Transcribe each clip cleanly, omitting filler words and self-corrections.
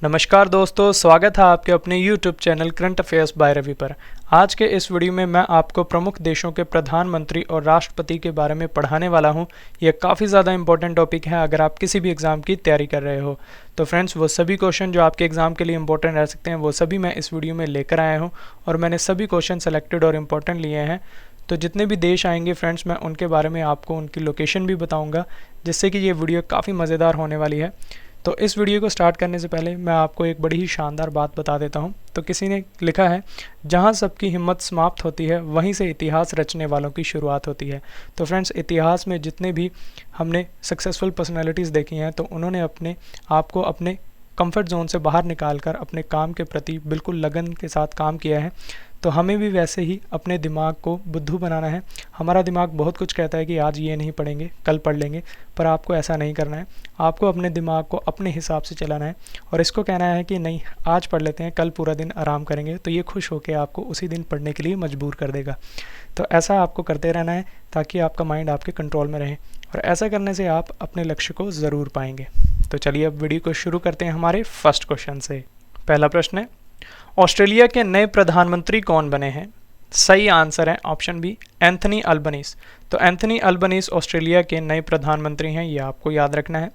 नमस्कार दोस्तों, स्वागत है आपके अपने YouTube channel current affairs by Ravi पर। आज के इस वीडियो में मैं आपको प्रमुख देशों के प्रधानमंत्री और राष्ट्रपति के बारे में पढ़ाने वाला हूं। यह काफ़ी ज़्यादा इंपॉर्टेंट टॉपिक है अगर आप किसी भी एग्ज़ाम की तैयारी कर रहे हो। तो फ्रेंड्स, वो सभी क्वेश्चन जो आपके एग्ज़ाम के लिए इंपॉर्टेंट रह सकते हैं वो सभी मैं इस वीडियो में लेकर आया हूँ और मैंने सभी क्वेश्चन सेलेक्टेड और इम्पोर्टेंट लिए हैं। तो जितने भी देश आएंगे फ्रेंड्स, मैं उनके बारे में आपको उनकी लोकेशन भी बताऊँगा, जिससे कि ये वीडियो काफ़ी मज़ेदार होने वाली है। तो इस वीडियो को स्टार्ट करने से पहले मैं आपको एक बड़ी ही शानदार बात बता देता हूं। तो किसी ने लिखा है, जहां सबकी हिम्मत समाप्त होती है वहीं से इतिहास रचने वालों की शुरुआत होती है। तो फ्रेंड्स, इतिहास में जितने भी हमने सक्सेसफुल पर्सनालिटीज़ देखी हैं तो उन्होंने अपने आप को अपने कंफर्ट जोन से बाहर निकालकर अपने काम के प्रति बिल्कुल लगन के साथ काम किया है। तो हमें भी वैसे ही अपने दिमाग को बुद्धू बनाना है। हमारा दिमाग बहुत कुछ कहता है कि आज ये नहीं पढ़ेंगे, कल पढ़ लेंगे, पर आपको ऐसा नहीं करना है। आपको अपने दिमाग को अपने हिसाब से चलाना है और इसको कहना है कि नहीं, आज पढ़ लेते हैं, कल पूरा दिन आराम करेंगे। तो ये खुश होकर आपको उसी दिन पढ़ने के लिए मजबूर कर देगा। तो ऐसा आपको करते रहना है ताकि आपका माइंड आपके कंट्रोल में रहे, और ऐसा करने से आप अपने लक्ष्य को ज़रूर पाएंगे। तो चलिए अब वीडियो को शुरू करते हैं हमारे फर्स्ट क्वेश्चन से। पहला प्रश्न है, ऑस्ट्रेलिया के नए प्रधानमंत्री कौन बने हैं? सही आंसर है ऑप्शन बी, एंथनी अल्बनीज। तो एंथनी अल्बनीज ऑस्ट्रेलिया के नए प्रधानमंत्री हैं, ये आपको याद रखना है।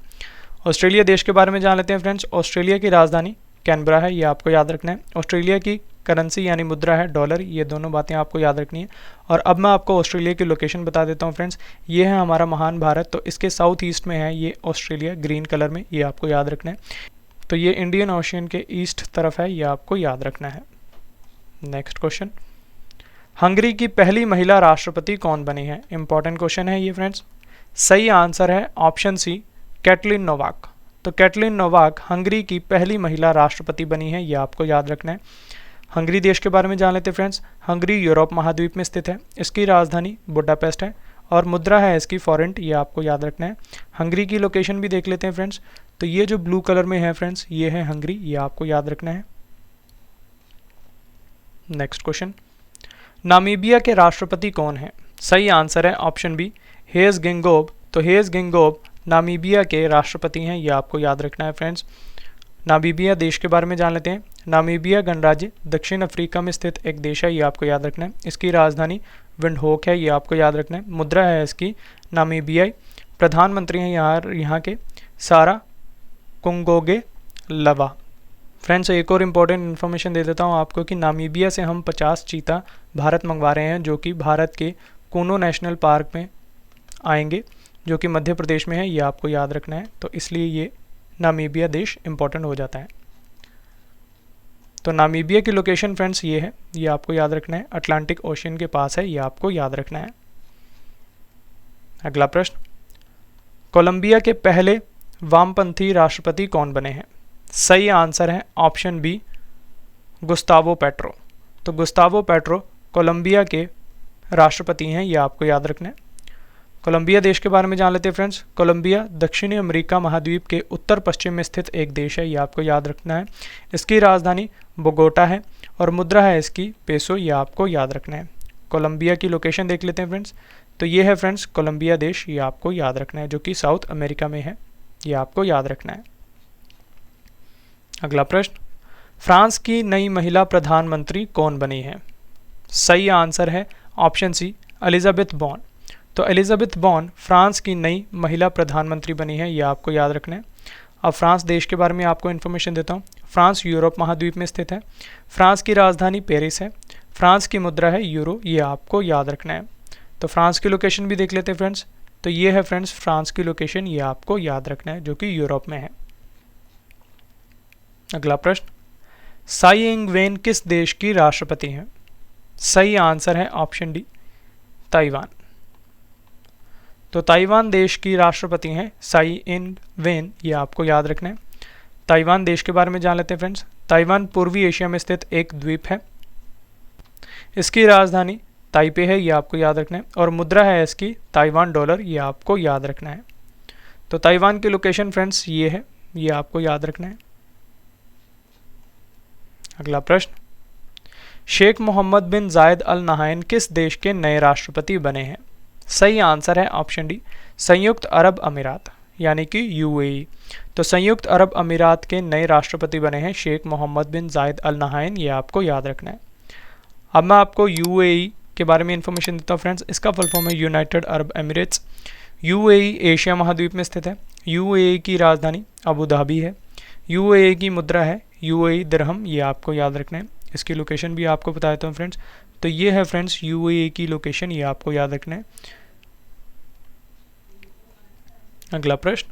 ऑस्ट्रेलिया देश के बारे में जान लेते हैं फ्रेंड्स। ऑस्ट्रेलिया की राजधानी कैनबरा है, ये आपको याद रखना है। ऑस्ट्रेलिया की करेंसी यानी मुद्रा है डॉलर, ये दोनों बातें आपको याद रखनी है। और अब मैं आपको ऑस्ट्रेलिया की लोकेशन बता देता हूँ फ्रेंड्स। ये है हमारा महान भारत, तो इसके साउथ ईस्ट में है ये ऑस्ट्रेलिया, ग्रीन कलर में, ये आपको याद रखना है। तो ये इंडियन ओशियन के ईस्ट तरफ है, ये आपको याद रखना है। नेक्स्ट क्वेश्चन, हंगरी की पहली महिला राष्ट्रपति कौन बनी है? इंपॉर्टेंट क्वेश्चन है ये फ्रेंड्स। सही आंसर है ऑप्शन सी, कैटलिन नोवाक। तो कैटलिन नोवाक हंगरी की पहली महिला राष्ट्रपति बनी है, ये आपको याद रखना है। हंगरी देश के बारे में जान लेते हैं फ्रेंड्स। हंगरी यूरोप महाद्वीप में स्थित है, इसकी राजधानी बुडापेस्ट है और मुद्रा है इसकी फॉरेंट, ये आपको याद रखना है। हंगरी की लोकेशन भी देख लेते हैं फ्रेंड्स। तो ये जो ब्लू कलर में है फ्रेंड्स, ये है हंगरी, ये आपको याद रखना है। नेक्स्ट क्वेश्चन, नामीबिया के राष्ट्रपति कौन है? सही आंसर है ऑप्शन बी, हेज गिंगोब। तो हेज गिंगोब नामीबिया के राष्ट्रपति हैं, ये आपको याद रखना है फ्रेंड्स। नामीबिया देश के बारे में जान लेते हैं। नामीबिया गणराज्य दक्षिण अफ्रीका में स्थित एक देश है, ये आपको याद रखना है। इसकी राजधानी विंडहोक है, ये आपको याद रखना है। मुद्रा है इसकी नामीबियाई। प्रधानमंत्री हैं यहाँ के सारा कुंगोगे लवा। फ्रेंड्स, एक और इम्पोर्टेंट इन्फॉर्मेशन दे देता हूँ आपको कि नामीबिया से हम 50 चीता भारत मंगवा रहे हैं, जो कि भारत के कूनो नेशनल पार्क में आएंगे, जो कि मध्य प्रदेश में है, ये आपको याद रखना है। तो इसलिए ये नामीबिया देश इम्पोर्टेंट हो जाता है। तो नामीबिया की लोकेशन फ्रेंड्स ये है, ये आपको याद रखना है। अटलांटिक ओशियन के पास है, ये आपको याद रखना है। अगला प्रश्न, कोलंबिया के पहले वामपंथी राष्ट्रपति कौन बने हैं? सही आंसर है ऑप्शन बी, गुस्तावो पेट्रो। तो गुस्तावो पेट्रो कोलंबिया के राष्ट्रपति हैं, ये आपको याद रखना है। कोलंबिया देश के बारे में जान लेते हैं फ्रेंड्स। कोलंबिया दक्षिणी अमेरिका महाद्वीप के उत्तर पश्चिम में स्थित एक देश है, ये आपको याद रखना है। इसकी राजधानी बोगोटा है और मुद्रा है इसकी पेसो, ये आपको याद रखना है। कोलंबिया की लोकेशन देख लेते हैं फ्रेंड्स। तो ये है फ्रेंड्स कोलंबिया देश, ये आपको याद रखना है, जो कि साउथ अमेरिका में है, ये आपको याद रखना है। अगला प्रश्न, फ्रांस की नई महिला प्रधानमंत्री कौन बनी है? सही आंसर है ऑप्शन सी, एलिजाबेथ बॉर्न। तो एलिजाबेथ बॉर्न फ्रांस की नई महिला प्रधानमंत्री बनी है, ये आपको याद रखना है। अब फ्रांस देश के बारे में आपको इन्फॉर्मेशन देता हूँ। फ्रांस यूरोप महाद्वीप में स्थित है। फ्रांस की राजधानी पेरिस है। फ्रांस की मुद्रा है यूरो, ये आपको याद रखना है। तो फ्रांस की लोकेशन भी देख लेते हैं फ्रेंड्स। तो ये है फ्रेंड्स फ्रांस की लोकेशन, ये आपको याद रखना है, जो कि यूरोप में है। अगला प्रश्न, साई इंग वेन किस देश की राष्ट्रपति हैं? सही आंसर है ऑप्शन डी, ताइवान। तो ताइवान देश की राष्ट्रपति हैं साई इंग वेन, ये आपको याद रखना है। ताइवान देश के बारे में जान लेते हैं फ्रेंड्स। ताइवान पूर्वी एशिया में स्थित एक द्वीप है। इसकी राजधानी ताइपे है, ये आपको याद रखना है और मुद्रा है इसकी ताइवान डॉलर, ये आपको याद रखना है। तो ताइवान की लोकेशन फ्रेंड्स ये है, ये आपको याद रखना है। अगला प्रश्न, शेख मोहम्मद बिन जायद अल नहायन किस देश के नए राष्ट्रपति बने हैं? सही आंसर है ऑप्शन डी, संयुक्त अरब अमीरात। यानी कि यूएई। तो संयुक्त अरब अमीरात के नए राष्ट्रपति बने हैं शेख मोहम्मद बिन जायद अल नहायन, ये आपको याद रखना है। अब मैं आपको यूएई के बारे में इंफॉर्मेशन देता हूँ फ्रेंड्स। इसका फुल फॉर्म है United Arab Emirates. UAE Asia महाद्वीप में स्थित है। यूएई की राजधानी अबू धाबी है। यूएई की मुद्रा है यूएई दिरहम, ये आपको याद रखना है। इसकी लोकेशन भी आपको बता देता हूँ फ्रेंड्स। तो ये है फ्रेंड्स यूएई की लोकेशन, ये आपको याद रखना है। अगला प्रश्न,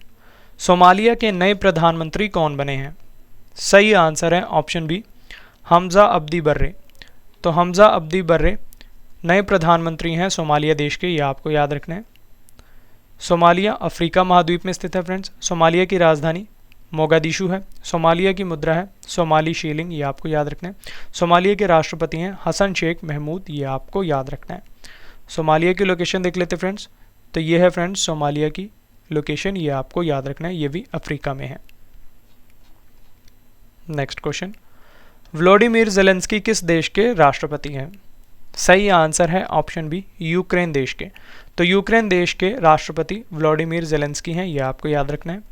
सोमालिया के नए प्रधानमंत्री कौन बने हैं? सही आंसर है ऑप्शन बी, हमजा अब्दी बर्रे। तो हमजा अब्दी बर्रे नए प्रधानमंत्री हैं सोमालिया देश के, ये आपको याद रखना है। सोमालिया अफ्रीका महाद्वीप में स्थित है फ्रेंड्स। सोमालिया की राजधानी मोगादिशु है। सोमालिया की मुद्रा है सोमाली शीलिंग, ये आपको याद रखना है। सोमालिया के राष्ट्रपति हैं हसन शेख महमूद, ये आपको याद रखना है। सोमालिया की लोकेशन देख लेते फ्रेंड्स। तो ये है फ्रेंड्स सोमालिया की लोकेशन, ये आपको याद रखना है, ये भी अफ्रीका में है। नेक्स्ट क्वेश्चन, व्लादिमीर ज़ेलेंस्की किस देश के राष्ट्रपति हैं? सही आंसर है ऑप्शन बी, यूक्रेन देश के। तो यूक्रेन देश के राष्ट्रपति व्लादिमीर ज़ेलेंस्की हैं, ये आपको याद रखना है।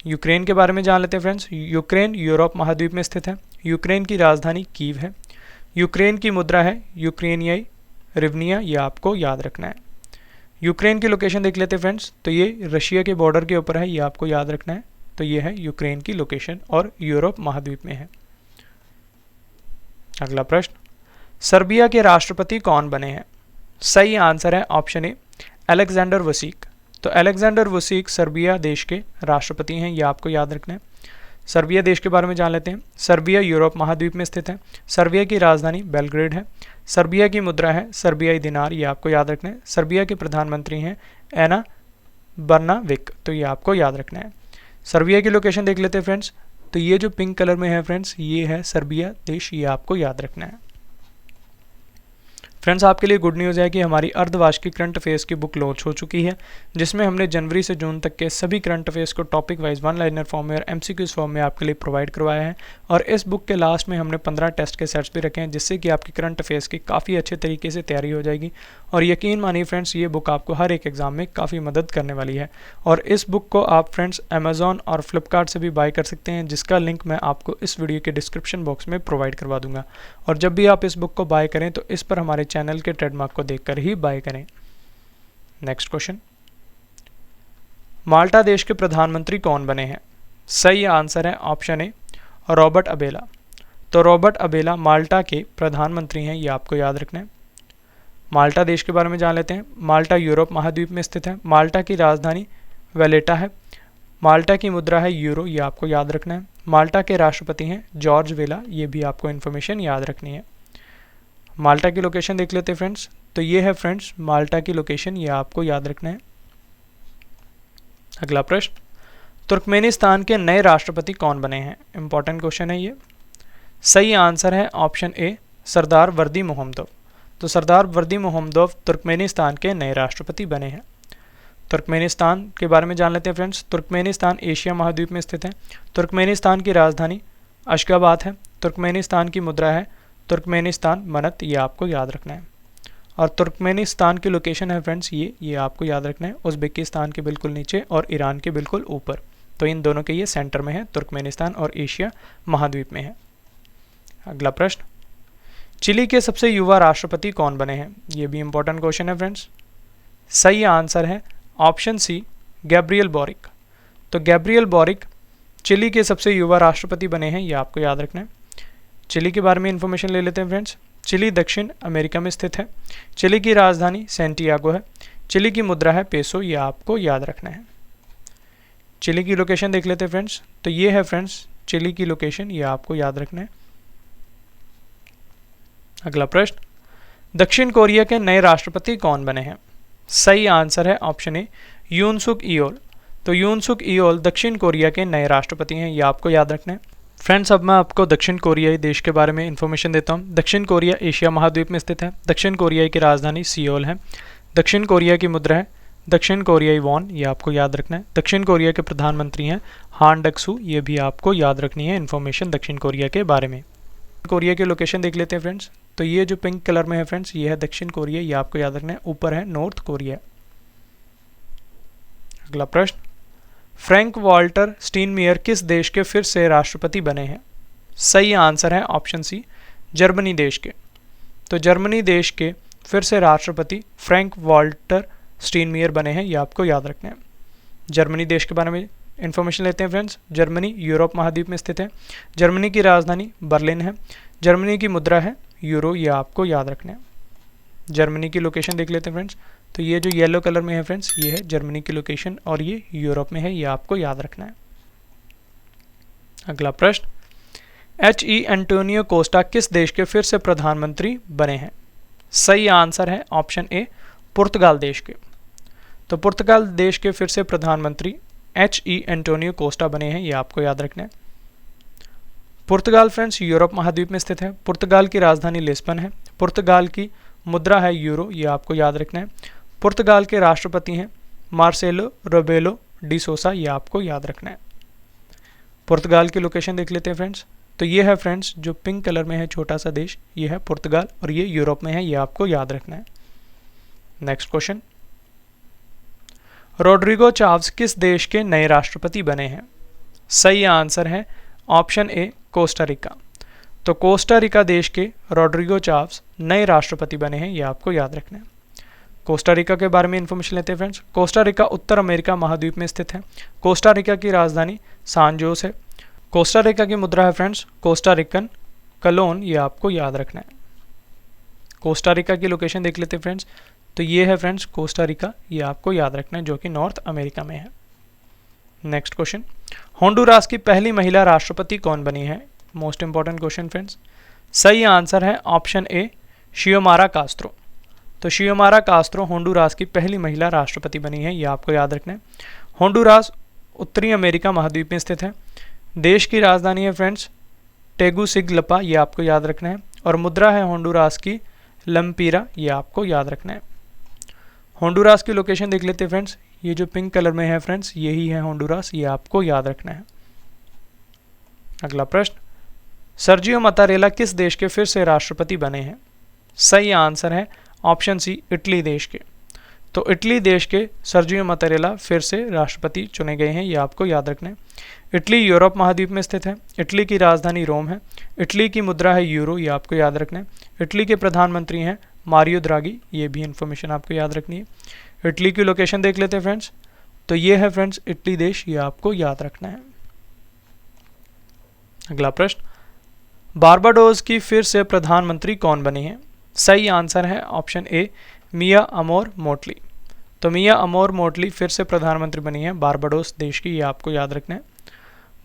यूक्रेन के बारे में जान लेते हैं फ्रेंड्स। यूक्रेन यूरोप महाद्वीप में स्थित है। यूक्रेन की राजधानी कीव है। यूक्रेन की मुद्रा है यूक्रेनियाई रिवनिया, ये आपको याद रखना है। यूक्रेन की लोकेशन देख लेते हैं फ्रेंड्स। तो ये रशिया के बॉर्डर के ऊपर है, ये आपको याद रखना है। तो ये है यूक्रेन की लोकेशन और यूरोप महाद्वीप में है। अगला प्रश्न, सर्बिया के राष्ट्रपति कौन बने हैं? सही आंसर है ऑप्शन ए, अलेक्जेंडर वुसिक। तो अलेक्जेंडर वुसिक सर्बिया देश के राष्ट्रपति हैं, ये आपको याद रखना है। सर्बिया देश के बारे में जान लेते हैं। सर्बिया यूरोप महाद्वीप में स्थित है। सर्बिया की राजधानी बेलग्रेड है। सर्बिया की मुद्रा है सर्बियाई दिनार, ये आपको याद रखना है। सर्बिया के प्रधानमंत्री हैं एना बर्नाविक, तो ये आपको याद रखना है। सर्बिया की लोकेशन देख लेते हैं फ्रेंड्स। तो ये जो पिंक कलर में है फ्रेंड्स, ये है सर्बिया देश, ये आपको याद रखना है। फ्रेंड्स आपके लिए गुड न्यूज़ है कि हमारी अर्धवार्षिक करंट अफेयर्स की बुक लॉन्च हो चुकी है, जिसमें हमने जनवरी से जून तक के सभी करंट अफेयर्स को topic wise one liner form में और एमसीक्यूज फॉर्म में आपके लिए प्रोवाइड करवाया है। और इस बुक के लास्ट में हमने 15 टेस्ट के सेट्स भी रखे हैं, जिससे कि आपकी करंट अफेयर्स की काफ़ी अच्छे तरीके से तैयारी हो जाएगी। और यकीन मानिए फ्रेंड्स, ये बुक आपको हर एक एग्जाम में काफ़ी मदद करने वाली है। और इस बुक को आप फ्रेंड्स अमेजॉन और फ्लिपकार्ट से भी बाय कर सकते हैं, जिसका लिंक मैं आपको इस वीडियो के डिस्क्रिप्शन बॉक्स में प्रोवाइड करवा दूंगा। और जब भी आप इस बुक को बाय करें तो इस पर हमारे चैनल के ट्रेडमार्क को देखकर ही बाय करें। नेक्स्ट क्वेश्चन, माल्टा देश के प्रधानमंत्री कौन बने हैं? सही आंसर है ऑप्शन ए, रॉबर्ट अबेला। तो रॉबर्ट अबेला माल्टा के प्रधानमंत्री हैं, ये आपको याद रखना है। माल्टा देश के बारे में जान लेते हैं। माल्टा यूरोप महाद्वीप में स्थित है। माल्टा की राजधानी वेलेटा है। माल्टा की मुद्रा है यूरो, ये आपको याद रखना है। माल्टा के राष्ट्रपति हैं जॉर्ज वेला, ये भी आपको इन्फॉर्मेशन याद रखनी है। माल्टा की लोकेशन देख लेते हैं फ्रेंड्स। तो ये है फ्रेंड्स माल्टा की लोकेशन, ये आपको याद रखना है। अगला प्रश्न, तुर्कमेनिस्तान के नए राष्ट्रपति कौन बने हैं? इंपॉर्टेंट क्वेश्चन है ये। सही आंसर है ऑप्शन ए, सरदार वर्दी मोहम्मदोव। तो सरदार वर्दी मोहम्मदोव तुर्कमेनिस्तान के नए राष्ट्रपति बने हैं। तुर्कमेनिस्तान के बारे में जान लेते हैं फ्रेंड्स। तुर्कमेनिस्तान एशिया महाद्वीप में स्थित है। तुर्कमेनिस्तान की राजधानी अशगाबाद है। तुर्कमेनिस्तान की मुद्रा है तुर्कमेनिस्तान मनत, ये आपको याद रखना है। और तुर्कमेनिस्तान की लोकेशन है फ्रेंड्स ये आपको याद रखना है, उज़्बेकिस्तान के बिल्कुल नीचे और ईरान के बिल्कुल ऊपर। तो इन दोनों के ये सेंटर में है, तुर्कमेनिस्तान और एशिया महाद्वीप में है। अगला प्रश्न, चिली के सबसे युवा राष्ट्रपति कौन बने हैं? ये भी इंपॉर्टेंट क्वेश्चन है फ्रेंड्स। सही आंसर है ऑप्शन सी, गैब्रियल बोरिक। तो गैब्रियल बोरिक चिली के सबसे युवा राष्ट्रपति बने हैं, ये आपको याद रखना है। चिली के बारे में इंफॉर्मेशन ले लेते हैं फ्रेंड्स। चिली दक्षिण अमेरिका में स्थित है। चिली की राजधानी सैंटियागो है। चिली की मुद्रा है पेसो, ये आपको याद रखना है। चिली की लोकेशन देख लेते हैं फ्रेंड्स। तो ये है फ्रेंड्स चिली की लोकेशन, ये आपको याद रखना है। अगला प्रश्न, दक्षिण कोरिया के नए राष्ट्रपति कौन बने हैं? सही आंसर है ऑप्शन ए, यून सुक ईयोल। तो यून सुक ईयोल दक्षिण कोरिया के नए राष्ट्रपति हैं, ये आपको याद रखना है। फ्रेंड्स अब मैं आपको दक्षिण कोरियाई देश के बारे में इंफॉर्मेशन देता हूँ। दक्षिण कोरिया एशिया महाद्वीप में स्थित है। दक्षिण कोरिया की राजधानी सियोल है। दक्षिण कोरिया की मुद्रा है दक्षिण कोरियाई वॉन, ये आपको याद रखना है। दक्षिण कोरिया के प्रधानमंत्री हैं हान डक्सू, ये भी आपको याद रखनी है इन्फॉर्मेशन दक्षिण कोरिया के बारे में। कोरिया की लोकेशन देख लेते हैं फ्रेंड्स। तो ये जो पिंक कलर में है फ्रेंड्स, ये है दक्षिण कोरिया, ये आपको याद रखना है। ऊपर है नॉर्थ कोरिया। अगला प्रश्न, फ्रैंक वॉल्टर स्टीनमेयर किस देश के फिर से राष्ट्रपति बने हैं? सही आंसर है ऑप्शन सी, जर्मनी देश के। तो जर्मनी देश के फिर से राष्ट्रपति फ्रैंक वॉल्टर स्टीनमेयर बने हैं, ये आपको याद रखना है। जर्मनी देश के बारे में इन्फॉर्मेशन लेते हैं फ्रेंड्स। जर्मनी यूरोप महाद्वीप में स्थित है। जर्मनी की राजधानी बर्लिन है। जर्मनी की मुद्रा है यूरो, ये आपको याद रखना है। जर्मनी की लोकेशन देख लेते हैं फ्रेंड्स। तो ये जो येलो कलर में है फ्रेंड्स, ये है जर्मनी की लोकेशन और ये यूरोप में है, ये आपको याद रखना है। अगला प्रश्न, H.E. एंटोनियो कोस्टा किस देश के फिर से प्रधानमंत्री बने हैं? सही आंसर है ऑप्शन ए, पुर्तगाल देश के। तो पुर्तगाल देश के फिर से प्रधानमंत्री H.E. एंटोनियो कोस्टा बने हैं, ये आपको याद रखना है। पुर्तगाल फ्रेंड्स यूरोप महाद्वीप में स्थित है। पुर्तगाल की राजधानी लिस्बन है। पुर्तगाल की मुद्रा है यूरो, ये आपको याद रखना है। पुर्तगाल के राष्ट्रपति हैं मार्सेलो रेबेलो डी सोसा, ये आपको याद रखना है। पुर्तगाल की लोकेशन देख लेते हैं फ्रेंड्स। तो ये है फ्रेंड्स जो पिंक कलर में है छोटा सा देश, ये है पुर्तगाल और ये यूरोप में है, ये आपको याद रखना है। नेक्स्ट क्वेश्चन, रोड्रिगो चाव्स किस देश के नए राष्ट्रपति बने हैं? सही आंसर है ऑप्शन ए, कोस्टा रिका। तो कोस्टा रिका देश के रोड्रिगो चाव्स नए राष्ट्रपति बने हैं, ये आपको याद रखना है। कोस्टा रिका के बारे में इंफॉर्मेशन लेते हैं फ्रेंड्स। कोस्टा रिका उत्तर अमेरिका महाद्वीप में स्थित है। कोस्टा रिका की राजधानी सान जोस है। कोस्टा रिका की मुद्रा है फ्रेंड्स कोस्टा रिकन कलोन, ये आपको याद रखना है। कोस्टा रिका की लोकेशन देख लेते हैं फ्रेंड्स। तो ये है फ्रेंड्स कोस्टा रिका, ये आपको याद रखना है, जो कि नॉर्थ अमेरिका में है। नेक्स्ट क्वेश्चन, होंडुरास की पहली महिला राष्ट्रपति कौन बनी है? Most important question friends. सही आंसर है ऑप्शन ए, शियोमारा कास्त्रो। तो शियोमारा कास्त्रो होंडुरास की पहली महिला राष्ट्रपति बनी है, ये आपको याद रखना है। होंडुरास उत्तरी अमेरिका महाद्वीप में स्थित है। देश की राजधानी है फ्रेंड्स टेगुसिगलपा, ये आपको याद रखना है। और मुद्रा है होंडुरास की लंपीरा, ये आपको याद रखना है। होंडुरास की लोकेशन देख लेते हैं फ्रेंड्स। ये जो पिंक कलर में है फ्रेंड्स, यही है होंडुरास, ये आपको याद रखना है। अगला प्रश्न, सर्जियो मतारेला किस देश के फिर से राष्ट्रपति बने हैं? सही आंसर है ऑप्शन सी, इटली देश के। तो इटली देश के सर्जियो मतारेला फिर से राष्ट्रपति चुने गए हैं, ये आपको याद रखना है। इटली यूरोप महाद्वीप में स्थित है। इटली की राजधानी रोम है। इटली की मुद्रा है यूरो, ये आपको याद रखना है। इटली के प्रधानमंत्री हैं मारियो द्रागी, ये भी इंफॉर्मेशन आपको याद रखनी है। इटली की लोकेशन देख लेते हैं फ्रेंड्स। तो ये है फ्रेंड्स इटली देश, ये आपको याद रखना है। अगला प्रश्न, बारबाडोस की फिर से प्रधानमंत्री कौन बनी है? सही आंसर है ऑप्शन ए, मिया अमोर मोटली। तो मिया अमोर मोटली फिर से प्रधानमंत्री बनी है बारबाडोस देश की, ये आपको याद रखना है।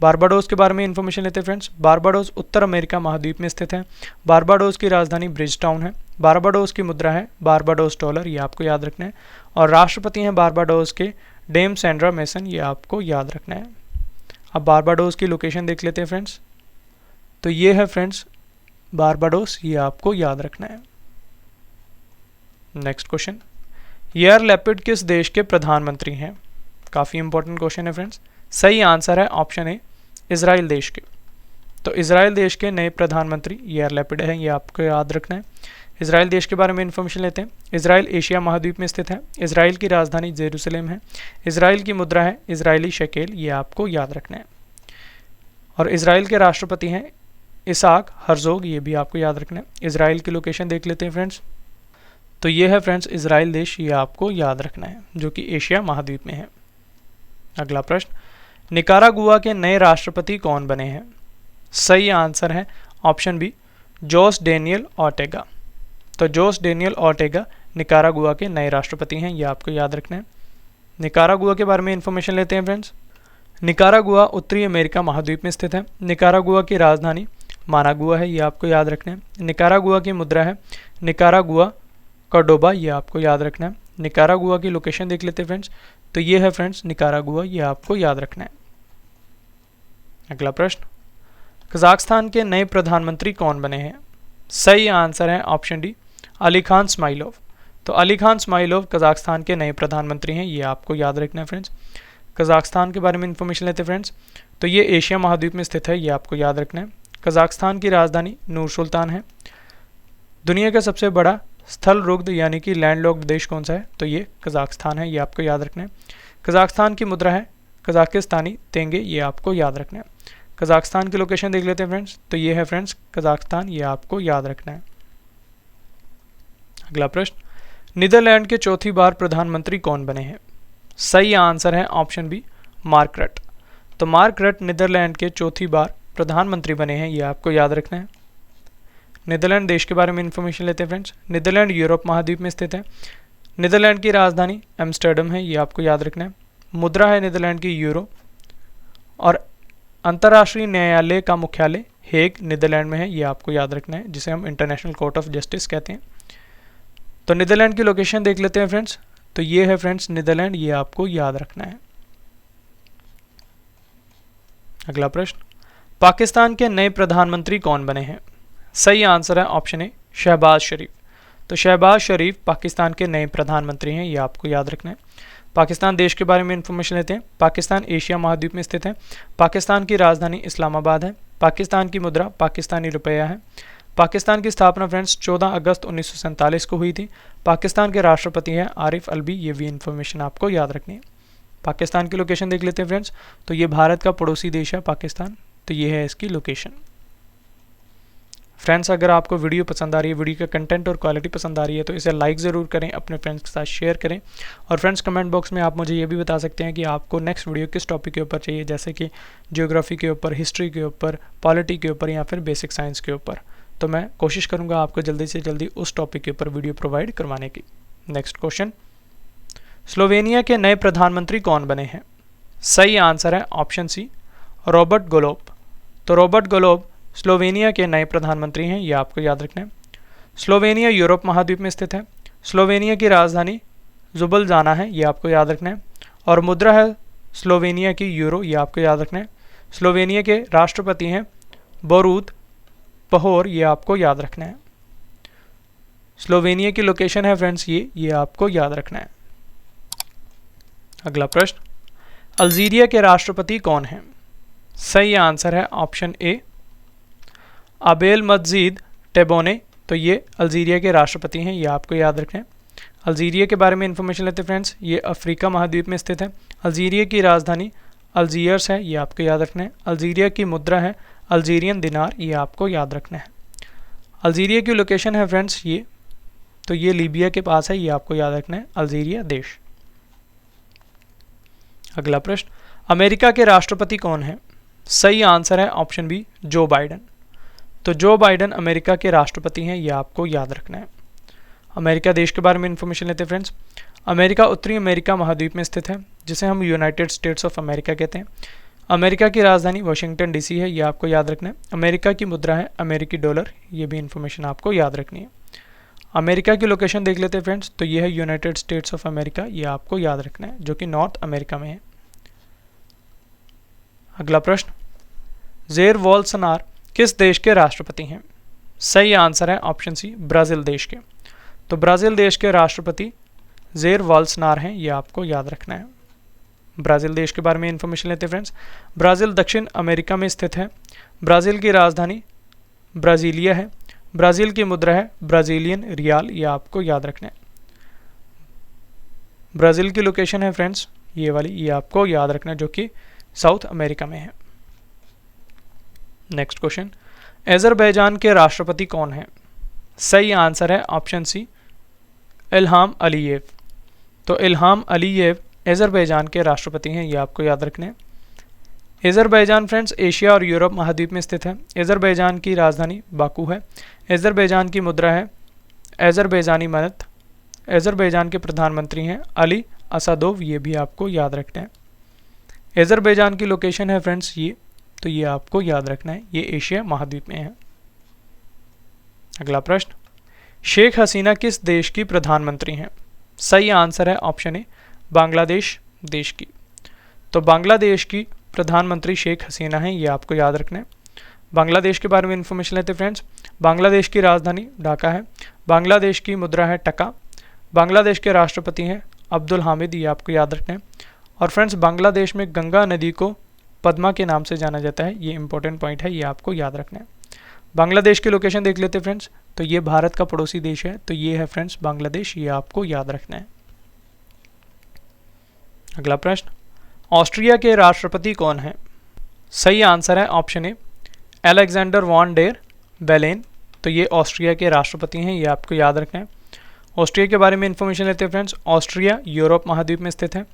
बारबाडोस के बारे में इंफॉर्मेशन लेते हैं फ्रेंड्स। बारबाडोस उत्तर अमेरिका महाद्वीप में स्थित है। बारबाडोस की राजधानी ब्रिजटाउन है। बारबाडोस की मुद्रा है बारबाडोस डॉलर, ये आपको याद रखना है। और राष्ट्रपति हैं बारबाडोस के डेम सैंड्रा मेसन, ये आपको याद रखना है। अब बारबाडोस की लोकेशन देख लेते हैं फ्रेंड्स। तो ये है फ्रेंड्स बारबाडोस, ये आपको याद रखना है। नेक्स्ट क्वेश्चन, यार लैपिड किस देश के प्रधानमंत्री हैं? काफ़ी इंपॉर्टेंट क्वेश्चन है फ्रेंड्स। सही आंसर है ऑप्शन ए, इजराइल देश के। तो इजराइल देश के नए प्रधानमंत्री यार लैपिड हैं, ये आपको याद रखना है। इजराइल देश के बारे में इंफॉर्मेशन लेते हैं। इजराइल एशिया महाद्वीप में स्थित है। इजराइल की राजधानी जेरूसलेम है। इजराइल की मुद्रा है इजरायली शकेल, ये आपको याद रखना है। और इजराइल के राष्ट्रपति हैं इसाक हर्जोग, ये भी आपको याद रखना है। इजराइल की लोकेशन देख लेते हैं फ्रेंड्स। तो ये है फ्रेंड्स इजराइल देश, ये आपको याद रखना है, जो कि एशिया महाद्वीप में है। अगला प्रश्न, निकारागुआ के नए राष्ट्रपति कौन बने हैं? सही आंसर है ऑप्शन बी, जोस डेनियल ऑर्टेगा। तो जोस डेनियल ऑर्टेगा निकारागुआ के नए राष्ट्रपति हैं, ये आपको याद रखना है। निकारागुआ के बारे में इंफॉर्मेशन लेते हैं फ्रेंड्स। निकारागुआ उत्तरी अमेरिका महाद्वीप में स्थित है। निकारागुआ की राजधानी मानागुआ है, ये आपको याद रखना है। निकारागुआ की मुद्रा है निकारागुआ कॉर्डोबा, ये आपको याद रखना है। निकारागुआ की लोकेशन देख लेते हैं फ्रेंड्स। तो ये है फ्रेंड्स निकारागुआ, ये आपको याद रखना है। अगला प्रश्न, कजाकिस्तान के नए प्रधानमंत्री कौन बने हैं? सही आंसर है ऑप्शन डी, अली खान स्माइलोव। तो अली खान स्माइलोव कजाकिस्तान के नए प्रधानमंत्री हैं, ये आपको याद रखना है फ्रेंड्स। कजाकिस्तान के बारे में इंफॉर्मेशन लेते हैं फ्रेंड्स। तो ये एशिया महाद्वीप में स्थित है, ये आपको याद रखना है। कजाकिस्तान की राजधानी नूर सुल्तान है। दुनिया का सबसे बड़ा स्थल रुग्ध यानी कि लैंडलॉक्ड देश कौन सा है? तो ये कजाकिस्तान है, ये आपको याद रखना है। कजाकिस्तान की मुद्रा है कजाकिस्तानी तेंगे, ये आपको याद रखना है। कजाकिस्तान की लोकेशन देख लेते हैं फ्रेंड्स, तो ये है फ्रेंड्स कजाकिस्तान, ये आपको याद रखना है। अगला प्रश्न, नीदरलैंड के चौथी बार प्रधानमंत्री कौन बने हैं? सही आंसर है ऑप्शन बी, मार्क रट। तो मार्क रट नीदरलैंड के चौथी बार प्रधानमंत्री बने हैं, ये आपको याद रखना है। नीदरलैंड देश के बारे में इंफॉर्मेशन लेते हैं फ्रेंड्स। नीदरलैंड यूरोप महाद्वीप में स्थित है। नीदरलैंड की राजधानी एम्स्टर्डम है, ये आपको याद रखना है। मुद्रा है नीदरलैंड की यूरो, और अंतर्राष्ट्रीय न्यायालय का मुख्यालय हेग नीदरलैंड में है, ये आपको याद रखना है, जिसे हम इंटरनेशनल कोर्ट ऑफ जस्टिस कहते हैं। तो नीदरलैंड की लोकेशन देख लेते हैं फ्रेंड्स, तो ये है फ्रेंड्स नीदरलैंड, ये आपको याद रखना है। अगला प्रश्न, पाकिस्तान के नए प्रधानमंत्री कौन बने हैं? सही आंसर है ऑप्शन ए, शहबाज शरीफ। तो शहबाज शरीफ पाकिस्तान के नए प्रधानमंत्री हैं, ये आपको याद रखना है। पाकिस्तान देश के बारे में इंफॉर्मेशन लेते हैं। पाकिस्तान एशिया महाद्वीप में स्थित है। पाकिस्तान की राजधानी इस्लामाबाद है। पाकिस्तान की मुद्रा पाकिस्तानी रुपया है। पाकिस्तान की स्थापना फ्रेंड्स 14 अगस्त 1947 को हुई थी। पाकिस्तान के राष्ट्रपति हैं आरिफ अलवी, ये भी इंफॉर्मेशन आपको याद रखनी है। पाकिस्तान की लोकेशन देख लेते हैं फ्रेंड्स, तो ये भारत का पड़ोसी देश है पाकिस्तान, तो ये है इसकी लोकेशन। फ्रेंड्स, अगर आपको वीडियो पसंद आ रही है, वीडियो का कंटेंट और क्वालिटी पसंद आ रही है, तो इसे लाइक ज़रूर करें, अपने फ्रेंड्स के साथ शेयर करें। और फ्रेंड्स, कमेंट बॉक्स में आप मुझे ये भी बता सकते हैं कि आपको नेक्स्ट वीडियो किस टॉपिक के ऊपर चाहिए, जैसे कि ज्योग्राफी के ऊपर, हिस्ट्री के ऊपर, पॉलिटी के ऊपर, या फिर बेसिक साइंस के ऊपर। तो मैं कोशिश करूँगा आपको जल्दी से जल्दी उस टॉपिक के ऊपर वीडियो प्रोवाइड करवाने की। नेक्स्ट क्वेश्चन, स्लोवेनिया के नए प्रधानमंत्री कौन बने हैं? सही आंसर है ऑप्शन सी, रॉबर्ट गोलोब। तो रॉबर्ट गोलोब स्लोवेनिया के नए प्रधानमंत्री हैं, ये आपको याद रखना है। स्लोवेनिया यूरोप महाद्वीप में स्थित है। स्लोवेनिया की राजधानी जुबलजाना है, ये आपको याद रखना है। और मुद्रा है स्लोवेनिया की यूरो, ये आपको याद रखना है। स्लोवेनिया के राष्ट्रपति हैं बोरूत पहोर, ये आपको याद रखना है। स्लोवेनिया की लोकेशन है फ्रेंड्स ये आपको याद रखना है। अगला प्रश्न, अल्जीरिया के राष्ट्रपति कौन हैं? सही आंसर है ऑप्शन ए, अबेल मजीद टेबोने। तो ये अल्जीरिया के राष्ट्रपति हैं, ये आपको याद रखना है। अल्जीरिया के बारे में इंफॉर्मेशन लेते हैं फ्रेंड्स, ये अफ्रीका महाद्वीप में स्थित है। अल्जीरिया की राजधानी अल्जीयर्स है, ये आपको याद रखना है। अल्जीरिया की मुद्रा है अल्जीरियन दिनार, ये आपको याद रखना है। अल्जीरिया की लोकेशन है फ्रेंड्स तो ये लीबिया के पास है, ये आपको याद रखना है, अल्जीरिया देश। अगला प्रश्न, अमेरिका के राष्ट्रपति कौन है? सही आंसर है ऑप्शन बी, जो बाइडन। तो जो बाइडन अमेरिका के राष्ट्रपति हैं, ये आपको याद रखना है। अमेरिका देश के बारे में इंफॉर्मेशन लेते हैं फ्रेंड्स। अमेरिका उत्तरी अमेरिका महाद्वीप में स्थित है, जिसे हम यूनाइटेड स्टेट्स ऑफ अमेरिका कहते हैं। अमेरिका की राजधानी वाशिंगटन डीसी है, ये आपको याद रखना है। अमेरिका की मुद्रा है अमेरिकी डॉलर, ये भी इंफॉर्मेशन आपको याद रखनी है। अमेरिका की लोकेशन देख लेते हैं फ्रेंड्स, तो ये है यूनाइटेड स्टेट्स ऑफ अमेरिका, ये आपको याद रखना है, जो कि नॉर्थ अमेरिका में है। अगला प्रश्न, जेर बोल्सोनारो किस देश के राष्ट्रपति हैं? सही आंसर है ऑप्शन सी, ब्राज़ील देश के। तो ब्राज़ील देश के राष्ट्रपति जेर बोल्सोनारो हैं, ये आपको याद रखना है। ब्राज़ील देश के बारे में इंफॉर्मेशन लेते हैं फ्रेंड्स। ब्राज़ील दक्षिण अमेरिका में स्थित है। ब्राज़ील की राजधानी ब्राज़ीलिया है। ब्राज़ील की मुद्रा है ब्राज़ीलियन रियाल, ये आपको याद रखना है। ब्राज़ील की लोकेशन है फ्रेंड्स ये वाली, ये आपको याद रखना है, जो कि साउथ अमेरिका में है। नेक्स्ट क्वेश्चन, अज़रबैजान के राष्ट्रपति कौन है? सही आंसर है ऑप्शन सी, इल्हाम अलीयेव। तो इल्हाम अलीयेव अज़रबैजान के राष्ट्रपति हैं, ये आपको याद रखना है। अज़रबैजान फ्रेंड्स एशिया और यूरोप महाद्वीप में स्थित है। अज़रबैजान की राजधानी बाकू है। अज़रबैजान की मुद्रा है अज़रबैजानी मनत। अज़रबैजान के प्रधानमंत्री हैं अली असदोव, ये भी आपको याद रखना है। अज़रबैजान की लोकेशन है फ्रेंड्स तो ये आपको याद रखना है, ये एशिया महाद्वीप में है। अगला प्रश्न, शेख हसीना किस देश की प्रधानमंत्री हैं? सही आंसर है ऑप्शन ए, बांग्लादेश देश की। तो बांग्लादेश की प्रधानमंत्री शेख हसीना हैं, ये आपको याद रखना है। बांग्लादेश के बारे में इंफॉर्मेशन लेते हैं फ्रेंड्स। बांग्लादेश की राजधानी ढाका है। बांग्लादेश की मुद्रा है टका। बांग्लादेश के राष्ट्रपति हैं अब्दुल हामिद, ये आपको याद रखना है। और फ्रेंड्स, बांग्लादेश में गंगा नदी को पद्मा के नाम से जाना जाता है, ये इंपॉर्टेंट पॉइंट है, ये आपको याद रखना है। बांग्लादेश की लोकेशन देख लेते हैं फ्रेंड्स, तो ये भारत का पड़ोसी देश है, तो ये है फ्रेंड्स बांग्लादेश, ये आपको याद रखना है। अगला प्रश्न, ऑस्ट्रिया के राष्ट्रपति कौन हैं? सही आंसर है option A Alexander von der Bellen. तो ये ऑस्ट्रिया के राष्ट्रपति हैं, ये आपको याद रखना है। ऑस्ट्रिया के बारे में इंफॉर्मेशन लेते हैं फ्रेंड्स। ऑस्ट्रिया यूरोप महाद्वीप में स्थित है।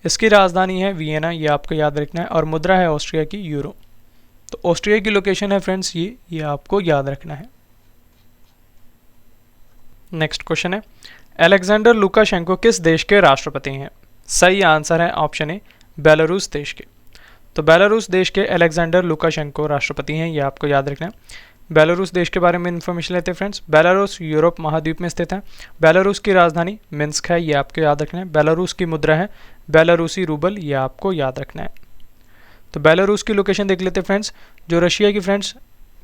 इसकी राजधानी है वियना, ये आपको याद रखना है, और मुद्रा है ऑस्ट्रिया की यूरो। तो ऑस्ट्रिया की लोकेशन है फ्रेंड्स ये आपको याद रखना है। नेक्स्ट क्वेश्चन है, अलेक्जेंडर लुकाशेंको किस देश के राष्ट्रपति हैं? सही आंसर है ऑप्शन ए बेलारूस देश के। तो बेलारूस देश के अलेक्जेंडर लुकाशेंको राष्ट्रपति हैं, ये आपको याद रखना है। बेलारूस देश के बारे में इन्फॉर्मेशन लेते हैं फ्रेंड्स। बेलारूस यूरोप महाद्वीप में स्थित है। बेलारूस की राजधानी मिन्स्क है, ये आपको याद रखना है। बेलारूस की मुद्रा है बेलारूसी रूबल, ये आपको याद रखना है। तो बेलारूस की लोकेशन देख लेते हैं फ्रेंड्स। जो रशिया की फ्रेंड्स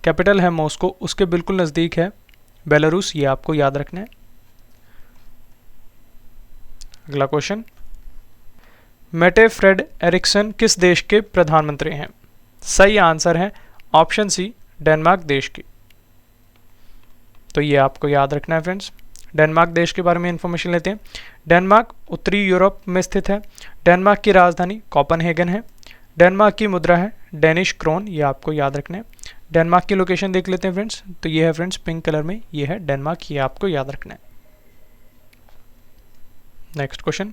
कैपिटल है मॉस्को, उसके बिल्कुल नज़दीक है बेलारूस, ये आपको याद रखना है। अगला क्वेश्चन, मेटे फ्रेड एरिक्सन किस देश के प्रधानमंत्री हैं? सही आंसर है ऑप्शन सी डेनमार्क देश की। तो ये आपको याद रखना है फ्रेंड्स। डेनमार्क देश के बारे में इंफॉर्मेशन लेते हैं। डेनमार्क उत्तरी यूरोप में स्थित है। डेनमार्क की राजधानी कोपेनहेगन है। डेनमार्क की मुद्रा है डेनिश क्रोन, ये आपको याद रखना है। डेनमार्क की लोकेशन देख लेते हैं फ्रेंड्स। तो ये है फ्रेंड्स पिंक कलर में, ये है डेनमार्क, ये आपको याद रखना है। नेक्स्ट क्वेश्चन,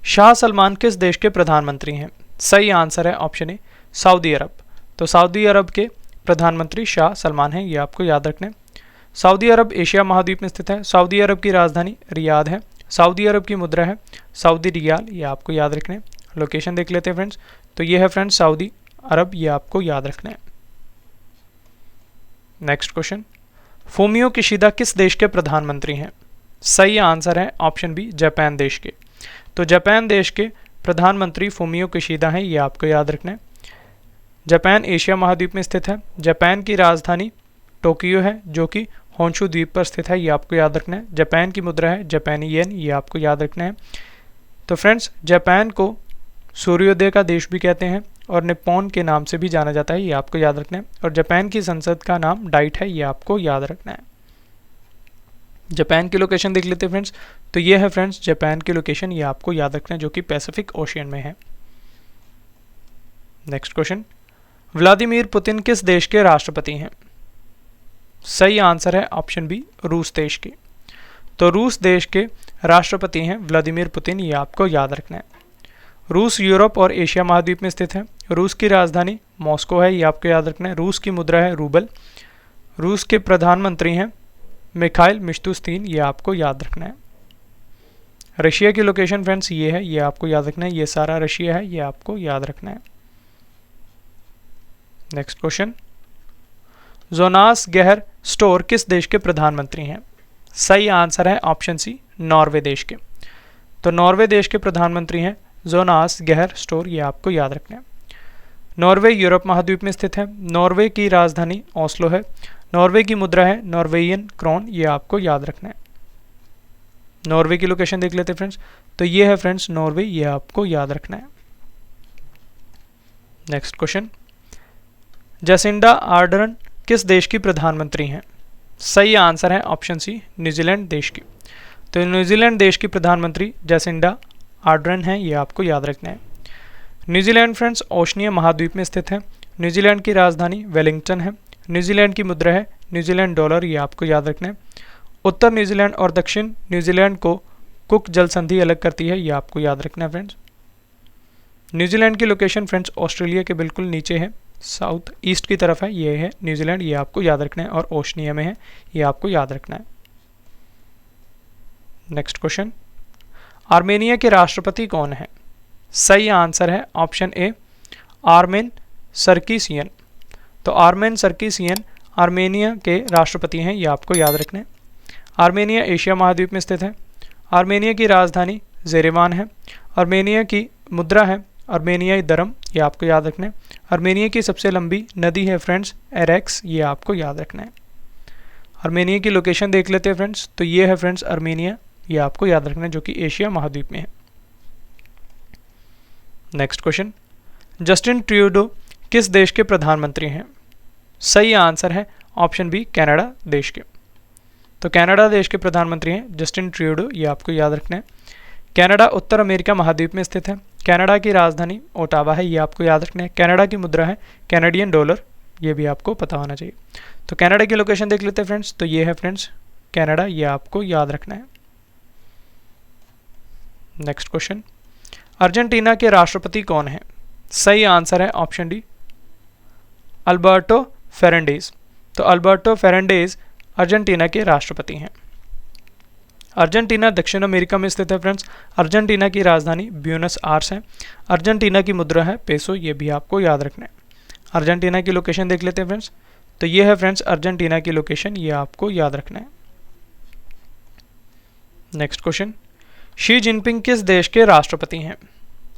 शाह सलमान किस देश के प्रधानमंत्री हैं? सही आंसर है ऑप्शन ए सऊदी अरब। तो सऊदी अरब के प्रधानमंत्री शाह सलमान हैं, ये आपको याद रखना है। सऊदी अरब एशिया महाद्वीप में स्थित है। सऊदी अरब की राजधानी रियाद है। सऊदी अरब की मुद्रा है सऊदी रियाल, ये आपको याद रखना है। लोकेशन देख लेते हैं फ्रेंड्स। तो ये है फ्रेंड्स सऊदी अरब, ये आपको याद रखना है। नेक्स्ट क्वेश्चन, फूमियो किशिदा किस देश के प्रधानमंत्री हैं? सही आंसर है ऑप्शन बी जापान देश के। तो जापान देश के प्रधानमंत्री फूमियो किशिदा हैं, ये आपको याद रखना है। जापान एशिया महाद्वीप में स्थित है। जापान की राजधानी टोक्यो है, जो कि होन्शु द्वीप पर स्थित है, ये आपको याद रखना है। जापान की मुद्रा है जापानी येन, ये आपको याद रखना है। तो फ्रेंड्स जापान को सूर्योदय का देश भी कहते हैं और निप्पॉन के नाम से भी जाना जाता है, ये आपको याद रखना है। और जापान की संसद का नाम डाइट है, ये आपको याद रखना है। जापान की लोकेशन देख लेते हैं फ्रेंड्स। तो ये है फ्रेंड्स जापान की लोकेशन, ये आपको याद रखना है, जो कि पैसिफिक ओशियन में है। नेक्स्ट क्वेश्चन, व्लादिमीर पुतिन किस देश के राष्ट्रपति हैं? सही आंसर है ऑप्शन बी रूस देश के। तो रूस देश के राष्ट्रपति हैं व्लादिमीर पुतिन, ये आपको याद रखना है। रूस यूरोप और एशिया महाद्वीप में स्थित है। रूस की राजधानी मॉस्को है, ये आपको याद रखना है। रूस की मुद्रा है रूबल। रूस के प्रधानमंत्री हैं मिखाइल मिशुस्तिन, ये आपको याद रखना है। रशिया की लोकेशन फ्रेंड्स ये है, ये आपको याद रखना है। ये सारा रशिया है, ये आपको याद रखना है। नेक्स्ट क्वेश्चन, जोनास गेहर स्टोर किस देश के प्रधानमंत्री हैं? सही आंसर है ऑप्शन सी नॉर्वे देश के। तो नॉर्वे देश के प्रधानमंत्री हैं जोनास गेहर स्टोर, ये आपको याद रखना है। नॉर्वे यूरोप महाद्वीप में स्थित है। नॉर्वे की राजधानी ओस्लो है। नॉर्वे की मुद्रा है नॉर्वेजियन क्रोन, ये आपको याद रखना है। नॉर्वे की लोकेशन देख लेते हैं फ्रेंड्स। तो ये है फ्रेंड्स नॉर्वे, ये आपको याद रखना है। नेक्स्ट क्वेश्चन, जसिंडा आर्डर्न किस देश की प्रधानमंत्री हैं? सही आंसर है ऑप्शन सी न्यूजीलैंड देश की। तो न्यूजीलैंड देश की प्रधानमंत्री जसिंडा आर्डर्न हैं, ये आपको याद रखना है। न्यूजीलैंड फ्रेंड्स ओशनिया महाद्वीप में स्थित है। न्यूजीलैंड की राजधानी वेलिंगटन है। न्यूजीलैंड की मुद्रा है न्यूजीलैंड डॉलर, ये आपको याद रखना है। उत्तर न्यूजीलैंड और दक्षिण न्यूजीलैंड को कुक जल संधि अलग करती है, ये आपको याद रखना है फ्रेंड्स। न्यूजीलैंड की लोकेशन फ्रेंड्स ऑस्ट्रेलिया के बिल्कुल नीचे है, साउथ ईस्ट की तरफ है, ये है न्यूजीलैंड, ये आपको याद रखना है। और ओशनिया में है, ये आपको याद रखना है। नेक्स्ट क्वेश्चन, आर्मेनिया के राष्ट्रपति कौन है? सही आंसर है ऑप्शन ए आर्मेन सरकीसियन। तो आर्मेन सरकीसियन आर्मेनिया के राष्ट्रपति हैं, ये आपको याद रखना है। आर्मेनिया एशिया महाद्वीप में स्थित है। आर्मेनिया की राजधानी जेरेवान है। आर्मेनिया की मुद्रा है आर्मेनियाई दरम, ये आपको याद रखना है। आर्मेनिया की सबसे लंबी नदी है फ्रेंड्स एरेक्स, ये आपको याद रखना है। आर्मेनिया की लोकेशन देख लेते हैं फ्रेंड्स। तो ये है फ्रेंड्स आर्मेनिया, ये आपको याद रखना है, जो कि एशिया महाद्वीप में है। नेक्स्ट क्वेश्चन, जस्टिन ट्रूडो किस देश के प्रधानमंत्री हैं? सही आंसर है ऑप्शन बी कनाडा देश के। तो कनाडा देश के प्रधानमंत्री हैं जस्टिन ट्रूडो, ये आपको याद रखना है। कनाडा उत्तर अमेरिका महाद्वीप में स्थित है। कनाडा की राजधानी ओटावा है, ये आपको याद रखना है। कनाडा की मुद्रा है कैनेडियन डॉलर, ये भी आपको पता होना चाहिए। तो कनाडा की लोकेशन देख लेते हैं फ्रेंड्स, तो ये है फ्रेंड्स कनाडा, ये आपको याद रखना है। नेक्स्ट क्वेश्चन, अर्जेंटीना के राष्ट्रपति कौन है? सही आंसर है ऑप्शन डी, अल्बर्टो फेरेंडेज। तो अल्बर्टो फेरेंडेज अर्जेंटीना के राष्ट्रपति हैं। अर्जेंटीना दक्षिण अमेरिका में स्थित है फ्रेंड्स। अर्जेंटीना की राजधानी ब्यूनस आयर्स है। अर्जेंटीना की मुद्रा है पेसो, ये भी आपको याद रखना है। अर्जेंटीना की लोकेशन देख लेते हैं फ्रेंड्स, तो ये है फ्रेंड्स अर्जेंटीना की लोकेशन, ये आपको याद रखना है। नेक्स्ट क्वेश्चन, शी जिनपिंग किस देश के राष्ट्रपति हैं?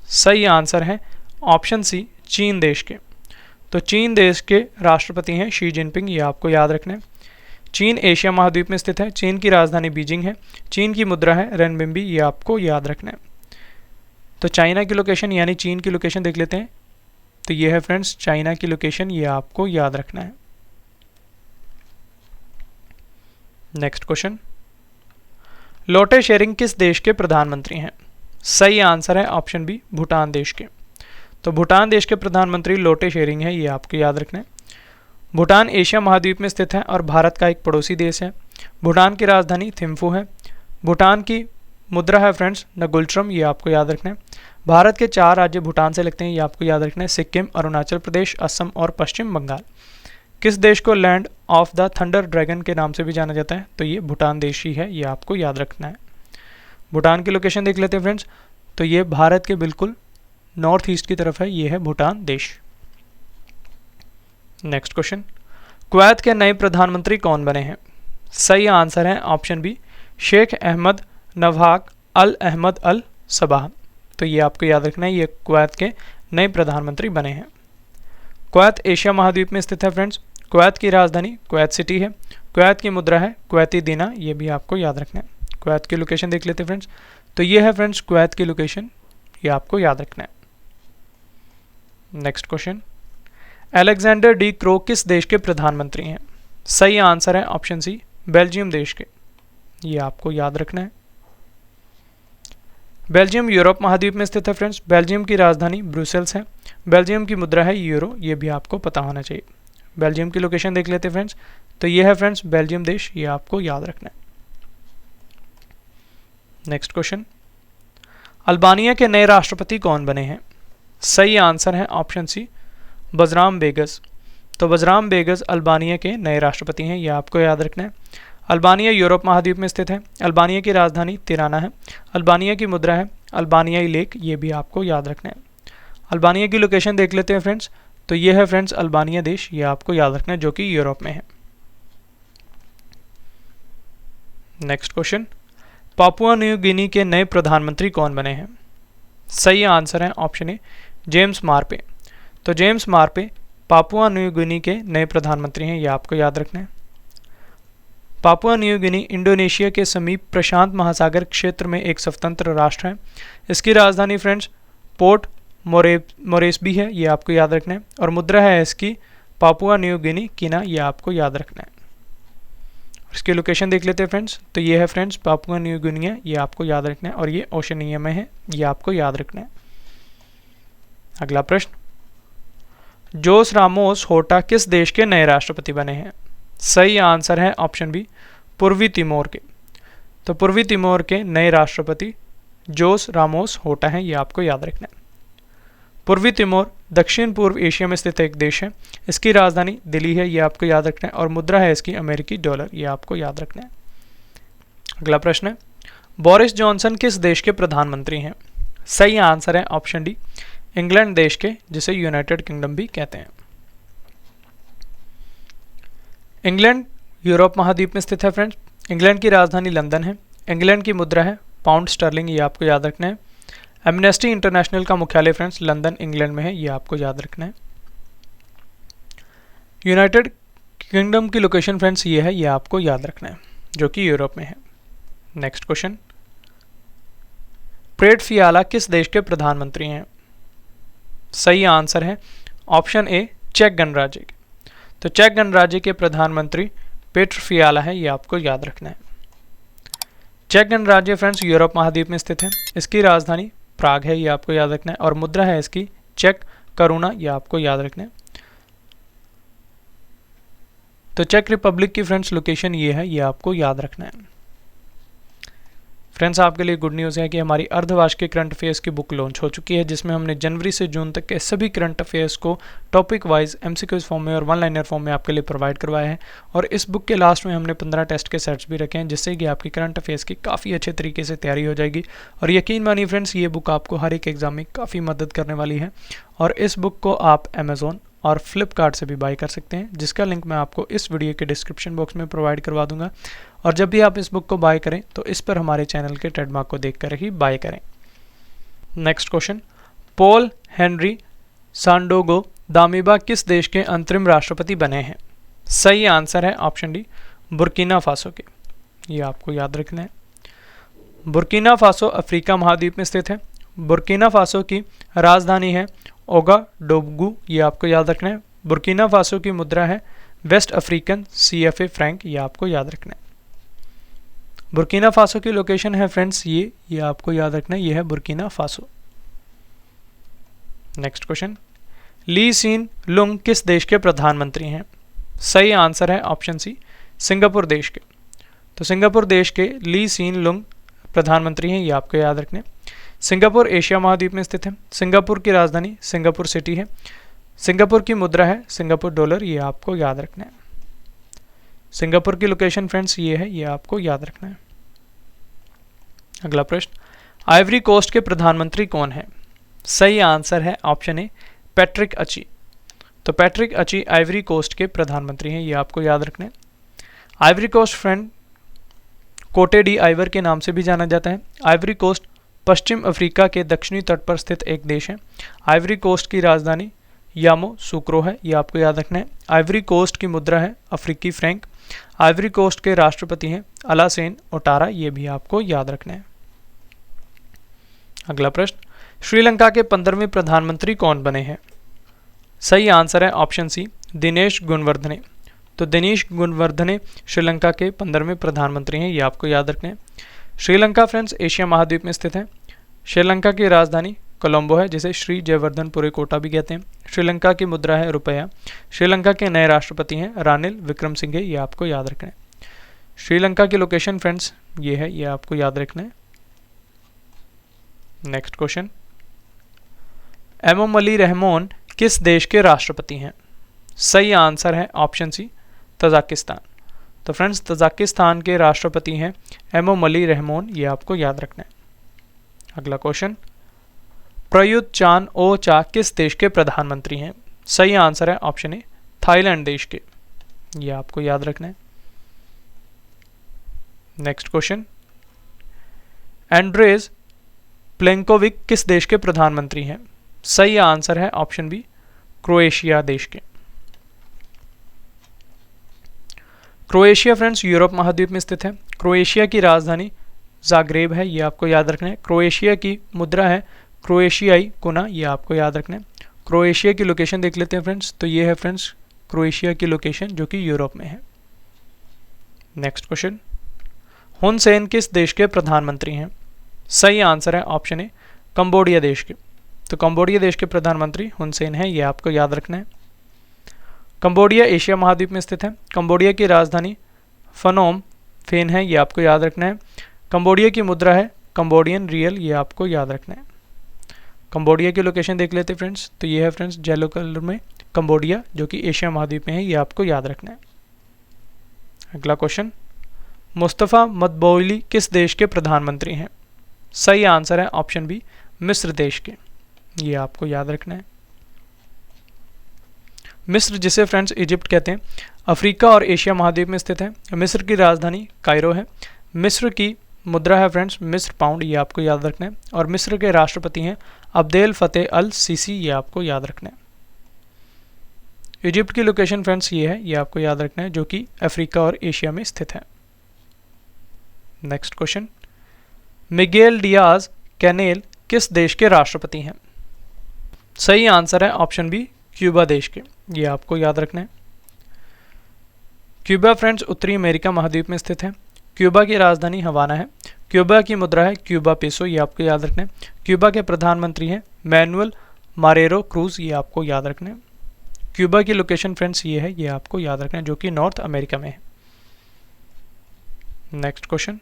सही आंसर है ऑप्शन सी, चीन देश के। तो चीन देश के राष्ट्रपति हैं शी जिनपिंग, ये आपको याद रखना है। चीन एशिया महाद्वीप में स्थित है। चीन की राजधानी बीजिंग है। चीन की मुद्रा है रेनबिंबी, ये आपको याद रखना है। तो चाइना की लोकेशन यानी चीन की लोकेशन देख लेते हैं, तो ये है फ्रेंड्स चाइना की लोकेशन, ये आपको याद रखना है। नेक्स्ट क्वेश्चन, लोटे शेरिंग किस देश के प्रधानमंत्री हैं? सही आंसर है ऑप्शन बी, भूटान देश के। तो भूटान देश के प्रधानमंत्री लोटे शेरिंग है, ये आपको याद रखना है। भूटान एशिया महाद्वीप में स्थित है और भारत का एक पड़ोसी देश है। भूटान की राजधानी थिम्फू है। भूटान की मुद्रा है फ्रेंड्स नगुल्ट्रम, ये आपको याद रखना है। भारत के 4 राज्य भूटान से लगते हैं, ये आपको याद रखना है, सिक्किम, अरुणाचल प्रदेश, असम और पश्चिम बंगाल। किस देश को land of the thunder dragon के नाम से भी जाना जाता है? तो ये भूटान देश ही है, ये आपको याद रखना है। भूटान की लोकेशन देख लेते हैं फ्रेंड्स, तो ये भारत के बिल्कुल नॉर्थ ईस्ट की तरफ है, ये है भूटान देश। नेक्स्ट क्वेश्चन, कुवैत के नए प्रधानमंत्री कौन बने हैं? सही आंसर है option B, Sheikh Ahmad Nawaf Al Ahmad Al Sabah. तो ये आपको याद रखना है, ये कुवैत के नए प्रधानमंत्री बने हैं। कुवैत एशिया महाद्वीप में स्थित है फ्रेंड्स। कुवैत की राजधानी कुवैत सिटी है। कुवैत की मुद्रा है कुवैती दीना, ये भी आपको याद रखना है। कुवैत की लोकेशन देख लेते हैं फ्रेंड्स, तो ये है फ्रेंड्स कुवैत की लोकेशन, ये आपको याद रखना है। Next question, Alexander D crow किस देश के प्रधानमंत्री हैं? सही आंसर है ऑप्शन सी, बेल्जियम देश के। ये आपको याद रखना है। बेल्जियम यूरोप महाद्वीप में स्थित है फ्रेंड्स। बेल्जियम की राजधानी ब्रुसेल्स है। बेल्जियम की मुद्रा है यूरो, ये भी आपको पता होना चाहिए। बेल्जियम की लोकेशन देख लेते हैं फ्रेंड्स, तो ये है फ्रेंड्स बेल्जियम देश, ये आपको याद रखना है। नेक्स्ट क्वेश्चन, अल्बानिया के नए राष्ट्रपति कौन बने हैं? सही आंसर है ऑप्शन सी, बजराम बेगस। तो बजराम बेगस अल्बानिया के नए राष्ट्रपति हैं, यह आपको याद रखना है। अल्बानिया यूरोप महाद्वीप में स्थित है। अल्बानिया की राजधानी तिराना है। अल्बानिया की मुद्रा है अल्बानियाई लेक, ये भी आपको याद रखना है। अल्बानिया की लोकेशन देख लेते हैं फ्रेंड्स, तो ये है फ्रेंड्स अल्बानिया देश, ये आपको याद रखना है, जो कि यूरोप में है। Next question, Papua New Guinea के नए प्रधानमंत्री कौन बने हैं? सही आंसर है ऑप्शन ए, जेम्स मार्पे। तो जेम्स मार्पे पापुआ न्यू गिनी के नए प्रधानमंत्री हैं, ये आपको याद रखना है। पापुआ न्यू गिनी इंडोनेशिया के समीप प्रशांत महासागर क्षेत्र में एक स्वतंत्र राष्ट्र है। इसकी राजधानी फ्रेंड्स पोर्ट मोरेस्बी है, ये आपको याद रखना है। और मुद्रा है इसकी पापुआ न्यू गिनी कीना, ये आपको याद रखना है। इसकी लोकेशन देख लेते हैं फ्रेंड्स, तो ये है फ्रेंड्स पापुआ न्यू गिनी, ये आपको याद रखना है, और ये ओशनिया में है, ये आपको याद रखना है। अगला प्रश्न, जोस रामोस होर्टा किस देश के नए राष्ट्रपति बने हैं? सही आंसर है ऑप्शन बी, पूर्वी तिमोर के। तो पूर्वी तिमोर के नए राष्ट्रपति जोस रामोस होर्टा हैं, ये आपको याद रखना है। पूर्वी तिमोर दक्षिण पूर्व एशिया में स्थित एक देश है। इसकी राजधानी दिल्ली है, ये आपको याद रखना है, और मुद्रा है इसकी अमेरिकी डॉलर, ये आपको याद रखना है। अगला प्रश्न है, बोरिस जॉनसन किस देश के प्रधानमंत्री हैं? सही आंसर है ऑप्शन डी, इंग्लैंड देश के, जिसे यूनाइटेड किंगडम भी कहते हैं। इंग्लैंड यूरोप महाद्वीप में स्थित है फ्रेंड्स। इंग्लैंड की राजधानी लंदन है। इंग्लैंड की मुद्रा है पाउंड स्टर्लिंग, ये आपको याद रखना है। एमनेस्टी इंटरनेशनल का मुख्यालय फ्रेंड्स लंदन इंग्लैंड में है, ये आपको याद रखना है। यूनाइटेड किंगडम की लोकेशन फ्रेंड्स ये है, ये आपको याद रखना है, जो कि यूरोप में है। नेक्स्ट क्वेश्चन, प्रेट फियाला किस देश के प्रधानमंत्री हैं? सही आंसर है ऑप्शन ए, चेक गणराज्य के। तो चेक गणराज्य के प्रधानमंत्री पेट्र फियाला है, ये आपको याद रखना है। चेक गणराज्य फ्रेंड्स यूरोप महाद्वीप में स्थित है। इसकी राजधानी प्राग है, ये आपको याद रखना है। और मुद्रा है इसकी चेक करुणा, ये आपको याद रखना है। तो चेक रिपब्लिक की फ्रेंड्स लोकेशन ये है, ये आपको याद रखना है। फ्रेंड्स आपके लिए गुड न्यूज़ है कि हमारी अर्धवार्षिक करंट अफेयर्स की बुक लॉन्च हो चुकी है, जिसमें हमने जनवरी से जून तक के सभी करंट अफेयर्स को टॉपिक वाइज एमसीक्यूज फॉर्म में और वन लाइनर फॉर्म में आपके लिए प्रोवाइड करवाया है। और इस बुक के लास्ट में हमने 15 टेस्ट के सेट्स भी रखे हैं, जिससे कि आपकी करंट अफेयर्स की काफ़ी अच्छे तरीके से तैयारी हो जाएगी। और यकीन मानिए फ्रेंड्स, ये बुक आपको हर एक एग्जाम में काफ़ी मदद करने वाली है। और इस बुक को आप अमेज़ॉन और फ्लिपकार्ट से भी बाय कर सकते हैं, जिसका लिंक मैं आपको इस वीडियो के डिस्क्रिप्शन बॉक्स में प्रोवाइड करवा दूंगा। और जब भी आप इस बुक को बाय करें तो इस पर हमारे चैनल के ट्रेडमार्क को देखकर ही बाय करें। नेक्स्ट क्वेश्चन, पॉल हेनरी सांडोगो दामिबा किस देश के अंतरिम राष्ट्रपति बने हैं? सही आंसर है ऑप्शन डी, बुर्किना फासो के। ये आपको याद रखना है। बुर्किना फासो अफ्रीका महाद्वीप में स्थित है। बुर्किना फासो की राजधानी है ओगाडोगु, ये आपको याद रखना है। बुर्किना फासो की मुद्रा है वेस्ट अफ्रीकन CFA फ्रैंक, ये आपको याद रखना है। बुर्किना फासो की लोकेशन है फ्रेंड्स ये आपको याद रखना है, ये है Burkina Faso. Next question, Lee Hsien Loong किस देश के प्रधानमंत्री हैं? सही आंसर है ऑप्शन सी, सिंगापुर देश के। तो सिंगापुर देश के ली सीन लुंग प्रधानमंत्री हैं, ये आपको याद रखना है। सिंगापुर एशिया महाद्वीप में स्थित है। सिंगापुर की राजधानी सिंगापुर सिटी है। सिंगापुर की मुद्रा है सिंगापुर डॉलर, ये आपको याद रखना है। सिंगापुर की लोकेशन फ्रेंड्स ये है, ये आपको याद रखना है। अगला प्रश्न, आइवरी कोस्ट के प्रधानमंत्री कौन है? सही आंसर है ऑप्शन ए, पैट्रिक अची। तो पैट्रिक अची आइवरी कोस्ट के प्रधानमंत्री हैं, ये आपको याद रखना है। आइवरी कोस्ट फ्रेंड कोटे डी आइवर के नाम से भी जाना जाता है। आइवरी कोस्ट पश्चिम अफ्रीका के दक्षिणी तट पर स्थित एक देश है। आइवरी कोस्ट की राजधानी यामोसुक्रो है, ये आपको याद रखना है। आइवरी कोस्ट की मुद्रा है अफ्रीकी फ्रैंक। आइवरी कोस्ट के राष्ट्रपति हैं अलासेन ओटारा, ये भी आपको याद रखना है। अगला प्रश्न, श्रीलंका के 15वें प्रधानमंत्री कौन बने हैं? सही आंसर है ऑप्शन सी, दिनेश गुणवर्धने। तो दिनेश गुणवर्धने श्रीलंका के 15वें प्रधानमंत्री हैं, ये आपको याद रखना है। श्रीलंका फ्रेंड्स एशिया महाद्वीप में स्थित है। श्रीलंका की राजधानी कोलंबो है, जिसे श्री जयवर्धनपुरी कोटा भी कहते हैं। श्रीलंका की मुद्रा है रुपया। श्रीलंका के नए राष्ट्रपति हैं रानिल विक्रमसिंघे, ये आपको याद रखना है। श्रीलंका की लोकेशन फ्रेंड्स ये है, ये आपको याद रखना है। नेक्स्ट क्वेश्चन, एमोमली रहमोन किस देश के राष्ट्रपति हैं? सही आंसर है ऑप्शन सी, तजाकिस्तान। तो फ्रेंड्स तजाकिस्तान के राष्ट्रपति हैं एमोमली रहमोन, ये आपको याद रखना है। अगला क्वेश्चन, प्रयुत चान ओ चा किस देश के प्रधानमंत्री हैं? सही आंसर है ऑप्शन ए, थाईलैंड देश के, ये आपको याद रखना है। नेक्स्ट क्वेश्चन, एंड्रेज प्लेंकोविक किस देश के प्रधानमंत्री हैं? सही आंसर है ऑप्शन बी, क्रोएशिया देश के। क्रोएशिया फ्रेंड्स यूरोप महाद्वीप में स्थित है। क्रोएशिया की राजधानी जाग्रेब है, ये आपको याद रखना है। क्रोएशिया की मुद्रा है क्रोएशियाई कुना, ये आपको याद रखना है। क्रोएशिया की लोकेशन देख लेते हैं फ्रेंड्स, तो ये है फ्रेंड्स क्रोएशिया की लोकेशन जो कि यूरोप में है। नेक्स्ट क्वेश्चन, हुन सेन किस देश के प्रधानमंत्री हैं? सही आंसर है ऑप्शन ए, कंबोडिया देश के। तो कंबोडिया देश के प्रधानमंत्री हुन सेन हैं, ये आपको याद रखना है। कंबोडिया एशिया महाद्वीप में स्थित है। कंबोडिया की राजधानी फनोम फेन है, ये आपको याद रखना है। कंबोडिया की मुद्रा है कंबोडियन रियल, ये आपको याद रखना है। कंबोडिया की लोकेशन देख लेते हैं फ्रेंड्स, तो ये है फ्रेंड्स येलो कलर में कंबोडिया जो कि एशिया महाद्वीप में है, ये आपको याद रखना है। अगला क्वेश्चन, मुस्तफ़ा मदबौली किस देश के प्रधानमंत्री हैं? सही आंसर है ऑप्शन बी, मिस्र देश के, ये आपको याद रखना है। मिस्र जिसे फ्रेंड्स इजिप्ट कहते हैं, अफ्रीका और एशिया महाद्वीप में स्थित है। मिस्र की राजधानी कायरो है। मिस्र की मुद्रा है फ्रेंड्स मिस्र पाउंड, ये आपको याद रखना है। और मिस्र के राष्ट्रपति हैं अब्देल फतेह अल सीसी, ये आपको याद रखना है। इजिप्ट की लोकेशन फ्रेंड्स ये है, ये आपको याद रखना है, जो कि अफ्रीका और एशिया में स्थित है। Next question, Miguel Diaz Canel किस देश के राष्ट्रपति हैं? सही आंसर है ऑप्शन बी, क्यूबा देश के, ये आपको याद रखना है। क्यूबा फ्रेंड्स उत्तरी अमेरिका महाद्वीप में स्थित है। क्यूबा की राजधानी हवाना है। क्यूबा की मुद्रा है क्यूबा पेसो, ये आपको याद रखना है। क्यूबा के प्रधानमंत्री हैं मैनुअल मारेरो क्रूज, ये आपको याद रखना है। क्यूबा की लोकेशन फ्रेंड्स ये है, ये आपको याद रखना है, जो कि नॉर्थ अमेरिका में है। नेक्स्ट क्वेश्चन,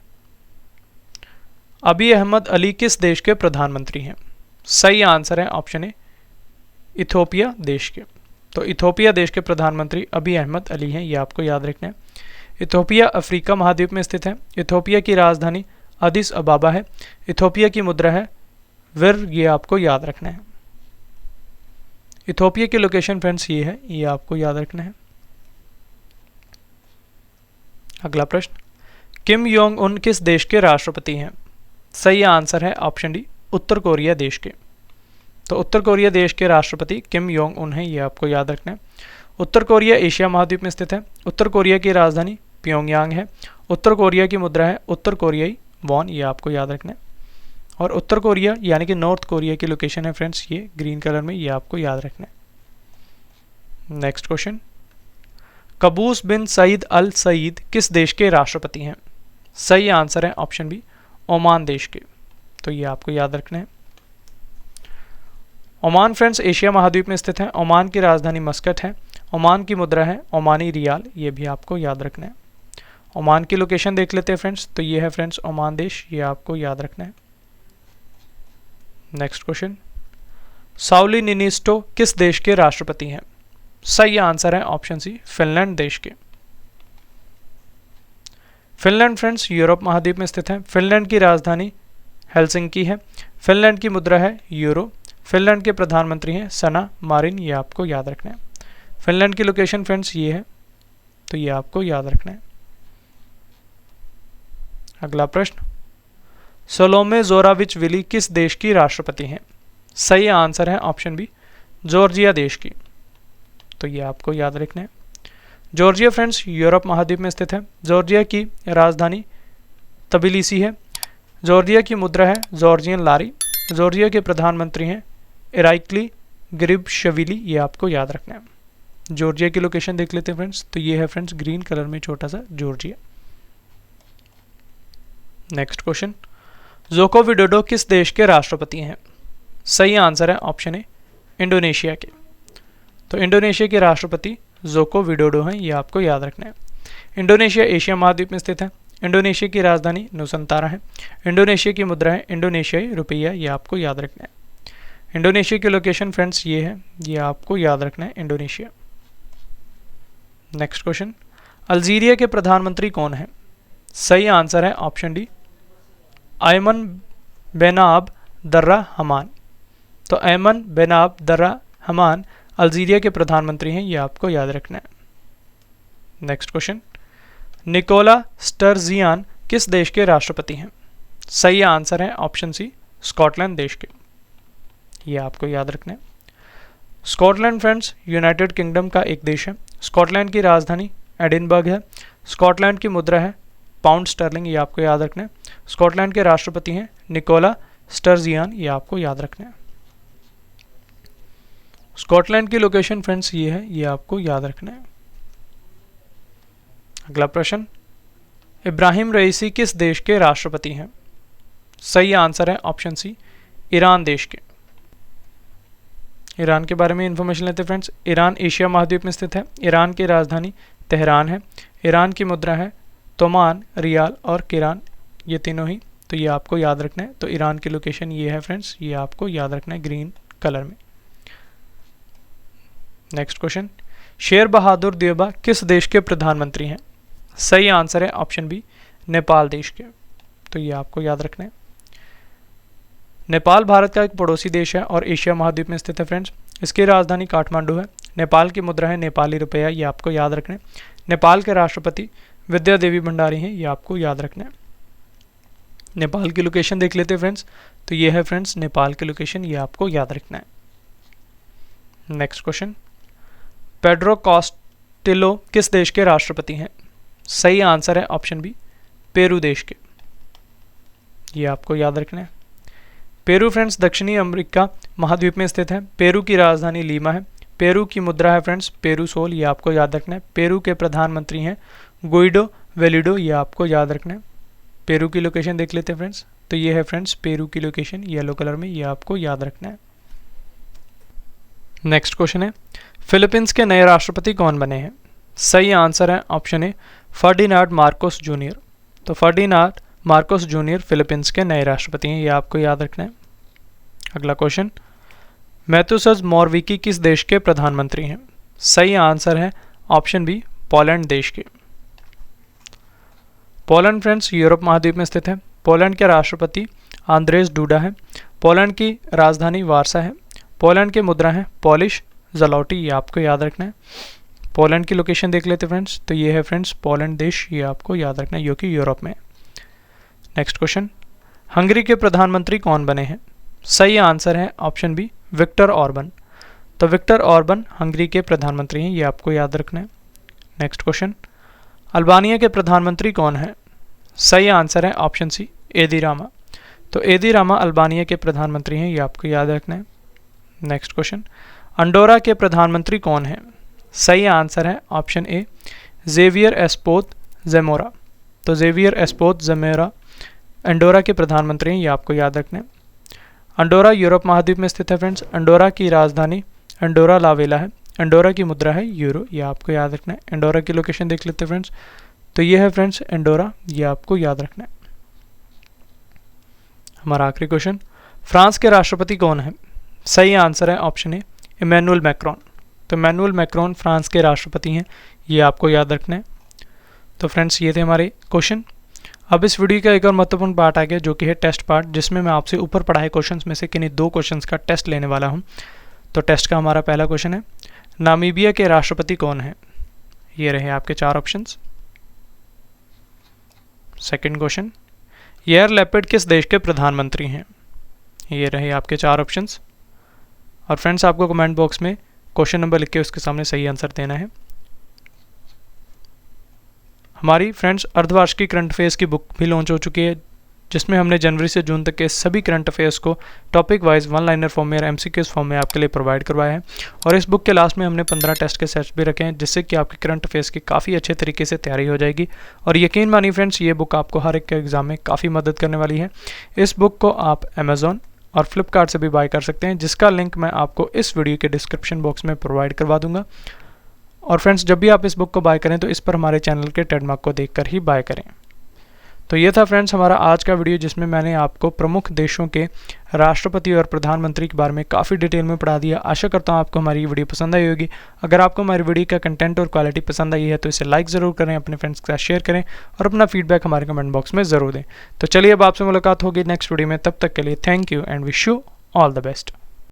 अबी अहमद अली किस देश के प्रधानमंत्री हैं? सही आंसर है ऑप्शन ए इथोपिया देश के। तो इथोपिया देश के प्रधानमंत्री अबी अहमद अली हैं, ये आपको याद रखना है। इथोपिया अफ्रीका महाद्वीप में स्थित है। इथोपिया की राजधानी अदिस अबाबा है। इथोपिया की मुद्रा है विर, ये आपको याद रखना है। इथोपिया की लोकेशन फ्रेंड्स ये है, ये आपको याद रखना है। अगला प्रश्न, किम योंग उन किस देश के राष्ट्रपति हैं? सही आंसर है ऑप्शन डी उत्तर कोरिया देश के। तो उत्तर कोरिया देश के राष्ट्रपति किम योंग उन हैं, ये आपको याद रखना है। उत्तर कोरिया एशिया महाद्वीप में स्थित है। उत्तर कोरिया की राजधानी प्योंगयांग है। उत्तर कोरिया की मुद्रा है उत्तर कोरियाई वॉन, ये आपको याद रखना है। और उत्तर कोरिया यानी कि नॉर्थ कोरिया की लोकेशन है फ्रेंड्स ये ग्रीन कलर में, ये आपको याद रखना है। नेक्स्ट क्वेश्चन, कबूस बिन सईद अल सईद किस देश के राष्ट्रपति हैं? सही आंसर है ऑप्शन बी ओमान देश के। तो ये आपको याद रखना है। ओमान फ्रेंड्स एशिया महाद्वीप में स्थित है। ओमान की राजधानी मस्कट है। ओमान की मुद्रा है ओमानी रियाल, ये भी आपको याद रखना है। ओमान की लोकेशन देख लेते हैं फ्रेंड्स, तो ये है फ्रेंड्स ओमान देश, ये आपको याद रखना है। नेक्स्ट क्वेश्चन, साउली निनिस्टो किस देश के राष्ट्रपति हैं? सही आंसर है ऑप्शन सी फिनलैंड देश के। फिनलैंड फ्रेंड्स यूरोप महाद्वीप में स्थित है। फिनलैंड की राजधानी हेलसिंकी है। फिनलैंड की मुद्रा है यूरो। फिनलैंड के प्रधानमंत्री हैं सना मारिन, ये आपको याद रखना है। फिनलैंड की लोकेशन फ्रेंड्स ये है, तो ये आपको याद रखना है। अगला प्रश्न, सोलोमे जोराविचविली किस देश की राष्ट्रपति हैं? सही आंसर है ऑप्शन बी जॉर्जिया देश की। तो ये आपको याद रखना है। जॉर्जिया फ्रेंड्स यूरोप महाद्वीप में स्थित है। जॉर्जिया की राजधानी तबिलिसी है। जॉर्जिया की मुद्रा है जॉर्जियन लारी। जॉर्जिया के प्रधानमंत्री हैं इराइक्ली ग्रिबशविली, ये आपको याद रखना है। जॉर्जिया की लोकेशन देख लेते हैं फ्रेंड्स, तो ये है फ्रेंड्स ग्रीन कलर में छोटा सा Georgia. Next question, Joko Widodo किस देश के राष्ट्रपति हैं? सही आंसर है ऑप्शन ए इंडोनेशिया के। तो इंडोनेशिया के राष्ट्रपति जोको विडोडो हैं, ये आपको याद रखना है। इंडोनेशिया एशिया महाद्वीप में स्थित है। इंडोनेशिया की राजधानी नुसंतारा है। इंडोनेशिया की मुद्रा है इंडोनेशियाई रुपया, ये आपको याद रखना है। इंडोनेशिया की लोकेशन फ्रेंड्स ये है, ये आपको याद रखना है इंडोनेशिया। नेक्स्ट क्वेश्चन, अल्जीरिया के प्रधानमंत्री कौन है? सही आंसर है ऑप्शन डी अयमन बेनाब दर्रा हमान। तो अयमन बेनाब दर्रा हमान अल्जीरिया के प्रधानमंत्री हैं, ये आपको याद रखना है। नेक्स्ट क्वेश्चन, निकोला स्टर्जियान किस देश के राष्ट्रपति हैं? सही आंसर है ऑप्शन सी स्कॉटलैंड देश के। ये आपको याद रखना है। स्कॉटलैंड फ्रेंड्स यूनाइटेड किंगडम का एक देश है। स्कॉटलैंड की राजधानी एडिनबर्ग है। स्कॉटलैंड की मुद्रा है पाउंड स्टर्लिंग, ये आपको याद रखना है। स्कॉटलैंड के राष्ट्रपति हैं निकोला स्टर्जियान, ये आपको याद रखना है। स्कॉटलैंड की लोकेशन फ्रेंड्स ये है, ये आपको याद रखना है। अगला प्रश्न, इब्राहिम रईसी किस देश के राष्ट्रपति हैं? सही आंसर है ऑप्शन सी ईरान देश के। ईरान के बारे में इंफॉर्मेशन लेते हैं फ्रेंड्स। ईरान एशिया महाद्वीप में स्थित है। ईरान की राजधानी तेहरान है। ईरान की मुद्रा है तोमान रियाल और किरान, ये तीनों ही, तो ये आपको याद रखना है। तो ईरान की लोकेशन ये है फ्रेंड्स, ये आपको याद रखना है ग्रीन कलर में। नेक्स्ट क्वेश्चन, शेर बहादुर देवबा किस देश के प्रधानमंत्री हैं? सही आंसर है ऑप्शन बी नेपाल देश के। तो ये आपको याद रखना है। नेपाल भारत का एक पड़ोसी देश है और एशिया महाद्वीप में स्थित है फ्रेंड्स। इसकी राजधानी काठमांडू है। नेपाल की मुद्रा है नेपाली रुपया, ये आपको याद रखना है। नेपाल के राष्ट्रपति विद्या देवी भंडारी हैं, ये आपको याद रखना है। नेपाल की लोकेशन देख लेते हैं फ्रेंड्स, तो ये है फ्रेंड्स नेपाल की लोकेशन, ये आपको याद रखना है। नेक्स्ट क्वेश्चन, पेड्रो कॉस्टेलो किस देश के राष्ट्रपति हैं? सही आंसर है ऑप्शन बी पेरू देश के। ये आपको याद रखना है। पेरू फ्रेंड्स दक्षिणी अमेरिका महाद्वीप में स्थित है। पेरू की राजधानी लीमा है। पेरू की मुद्रा है फ्रेंड्स पेरू सोल, ये आपको याद रखना है। पेरू के प्रधानमंत्री हैं गुइडो वेलिडो, ये आपको याद रखना है। पेरू की लोकेशन देख लेते हैं फ्रेंड्स, तो ये है फ्रेंड्स पेरू की लोकेशन येलो कलर में, ये आपको याद रखना है। नेक्स्ट क्वेश्चन है, फिलीपींस के नए राष्ट्रपति कौन बने हैं? सही आंसर है ऑप्शन ए फर्डिनांड मार्कोस जूनियर। तो फर्डिनांड मार्कोस जूनियर फिलीपींस के नए राष्ट्रपति हैं, ये आपको याद रखना है। अगला क्वेश्चन, मैथ्यूसस मोरविकी किस देश के प्रधानमंत्री हैं? सही आंसर है ऑप्शन बी पोलैंड देश के। पोलैंड फ्रेंड्स यूरोप महाद्वीप में स्थित है। पोलैंड के राष्ट्रपति आंद्रेज डूडा है। पोलैंड की राजधानी वारसा है। पोलैंड के मुद्रा है पॉलिश ज़लोटी, ये आपको याद रखना है। पोलैंड की लोकेशन देख लेते हैं फ्रेंड्स, तो ये है फ्रेंड्स पोलैंड देश, ये आपको याद रखना है, जो कि यूरोप में है। नेक्स्ट क्वेश्चन, हंगरी के प्रधानमंत्री कौन बने हैं? सही आंसर है ऑप्शन बी विक्टर ऑर्बन। तो विक्टर ऑर्बन हंगरी के प्रधानमंत्री हैं, ये आपको याद रखना है। नेक्स्ट क्वेश्चन, अल्बानिया के प्रधानमंत्री कौन हैं? सही आंसर है ऑप्शन सी एदी रामा। तो एदी रामा अल्बानिया के प्रधानमंत्री हैं, ये आपको याद रखना है। नेक्स्ट क्वेश्चन, अंडोरा के प्रधानमंत्री कौन हैं? सही आंसर है ऑप्शन ए जेवियर एस्पोत ज़ेमोरा। तो जेवियर एस्पोत ज़ेमोरा अंडोरा के प्रधानमंत्री हैं, ये आपको याद रखना है। अंडोरा यूरोप महाद्वीप में स्थित है फ्रेंड्स। अंडोरा की राजधानी अंडोरा लावेला है। अंडोरा की मुद्रा है यूरो, ये आपको याद रखना है। अंडोरा की लोकेशन देख लेते हैं फ्रेंड्स, तो ये है फ्रेंड्स अंडोरा, ये आपको याद रखना है। हमारा आखिरी क्वेश्चन, फ्रांस के राष्ट्रपति कौन है? सही आंसर है ऑप्शन ए इमैनुअल मैक्रोन। तो इमैनुअल मैक्रोन फ्रांस के राष्ट्रपति हैं, ये आपको याद रखना है। तो फ्रेंड्स ये थे हमारे क्वेश्चन। अब इस वीडियो का एक और महत्वपूर्ण पार्ट आ गया, जो कि है टेस्ट पार्ट, जिसमें मैं आपसे ऊपर पढ़ाए क्वेश्चंस में से किन्हीं 2 क्वेश्चंस का टेस्ट लेने वाला हूं। तो टेस्ट का हमारा पहला क्वेश्चन है, नामीबिया के राष्ट्रपति कौन है? ये रहे आपके 4 ऑप्शंस। सेकंड क्वेश्चन, यार लैपिड किस देश के प्रधानमंत्री हैं? ये रहे आपके 4 ऑप्शंस। और फ्रेंड्स आपको कमेंट बॉक्स में क्वेश्चन नंबर लिख के उसके सामने सही आंसर देना है। हमारी फ्रेंड्स अर्धवार्षिक करंट अफेयर्स की बुक भी लॉन्च हो चुकी है, जिसमें हमने जनवरी से जून तक के सभी करंट अफेयर्स को टॉपिक वाइज 1 लाइनर फॉर्म में और एमसीक्यूज फॉर्म में आपके लिए प्रोवाइड करवाया है। और इस बुक के लास्ट में हमने 15 टेस्ट के सेट्स भी रखे हैं, जिससे कि आपकी करंट अफेयर्स की काफ़ी अच्छे तरीके से तैयारी हो जाएगी। और यकीन मानिए फ्रेंड्स, ये बुक आपको हर एक के एग्जाम में काफ़ी मदद करने वाली है। इस बुक को आप अमेजोन और फ्लिपकार्ट से भी बाय कर सकते हैं, जिसका लिंक मैं आपको इस वीडियो के डिस्क्रिप्शन बॉक्स में प्रोवाइड करवा दूंगा। और फ्रेंड्स जब भी आप इस बुक को बाय करें तो इस पर हमारे चैनल के ट्रेडमार्क को देखकर ही बाय करें। तो ये था फ्रेंड्स हमारा आज का वीडियो, जिसमें मैंने आपको प्रमुख देशों के राष्ट्रपति और प्रधानमंत्री के बारे में काफ़ी डिटेल में पढ़ा दिया। आशा करता हूँ आपको हमारी वीडियो पसंद आई होगी। अगर आपको हमारी वीडियो का कंटेंट और क्वालिटी पसंद आई है तो इसे लाइक ज़रूर करें, अपने फ्रेंड्स के साथ शेयर करें और अपना फीडबैक हमारे कमेंट बॉक्स में ज़रूर दें। तो चलिए अब आपसे मुलाकात होगी नेक्स्ट वीडियो में, तब तक के लिए thank you and wish you all the best.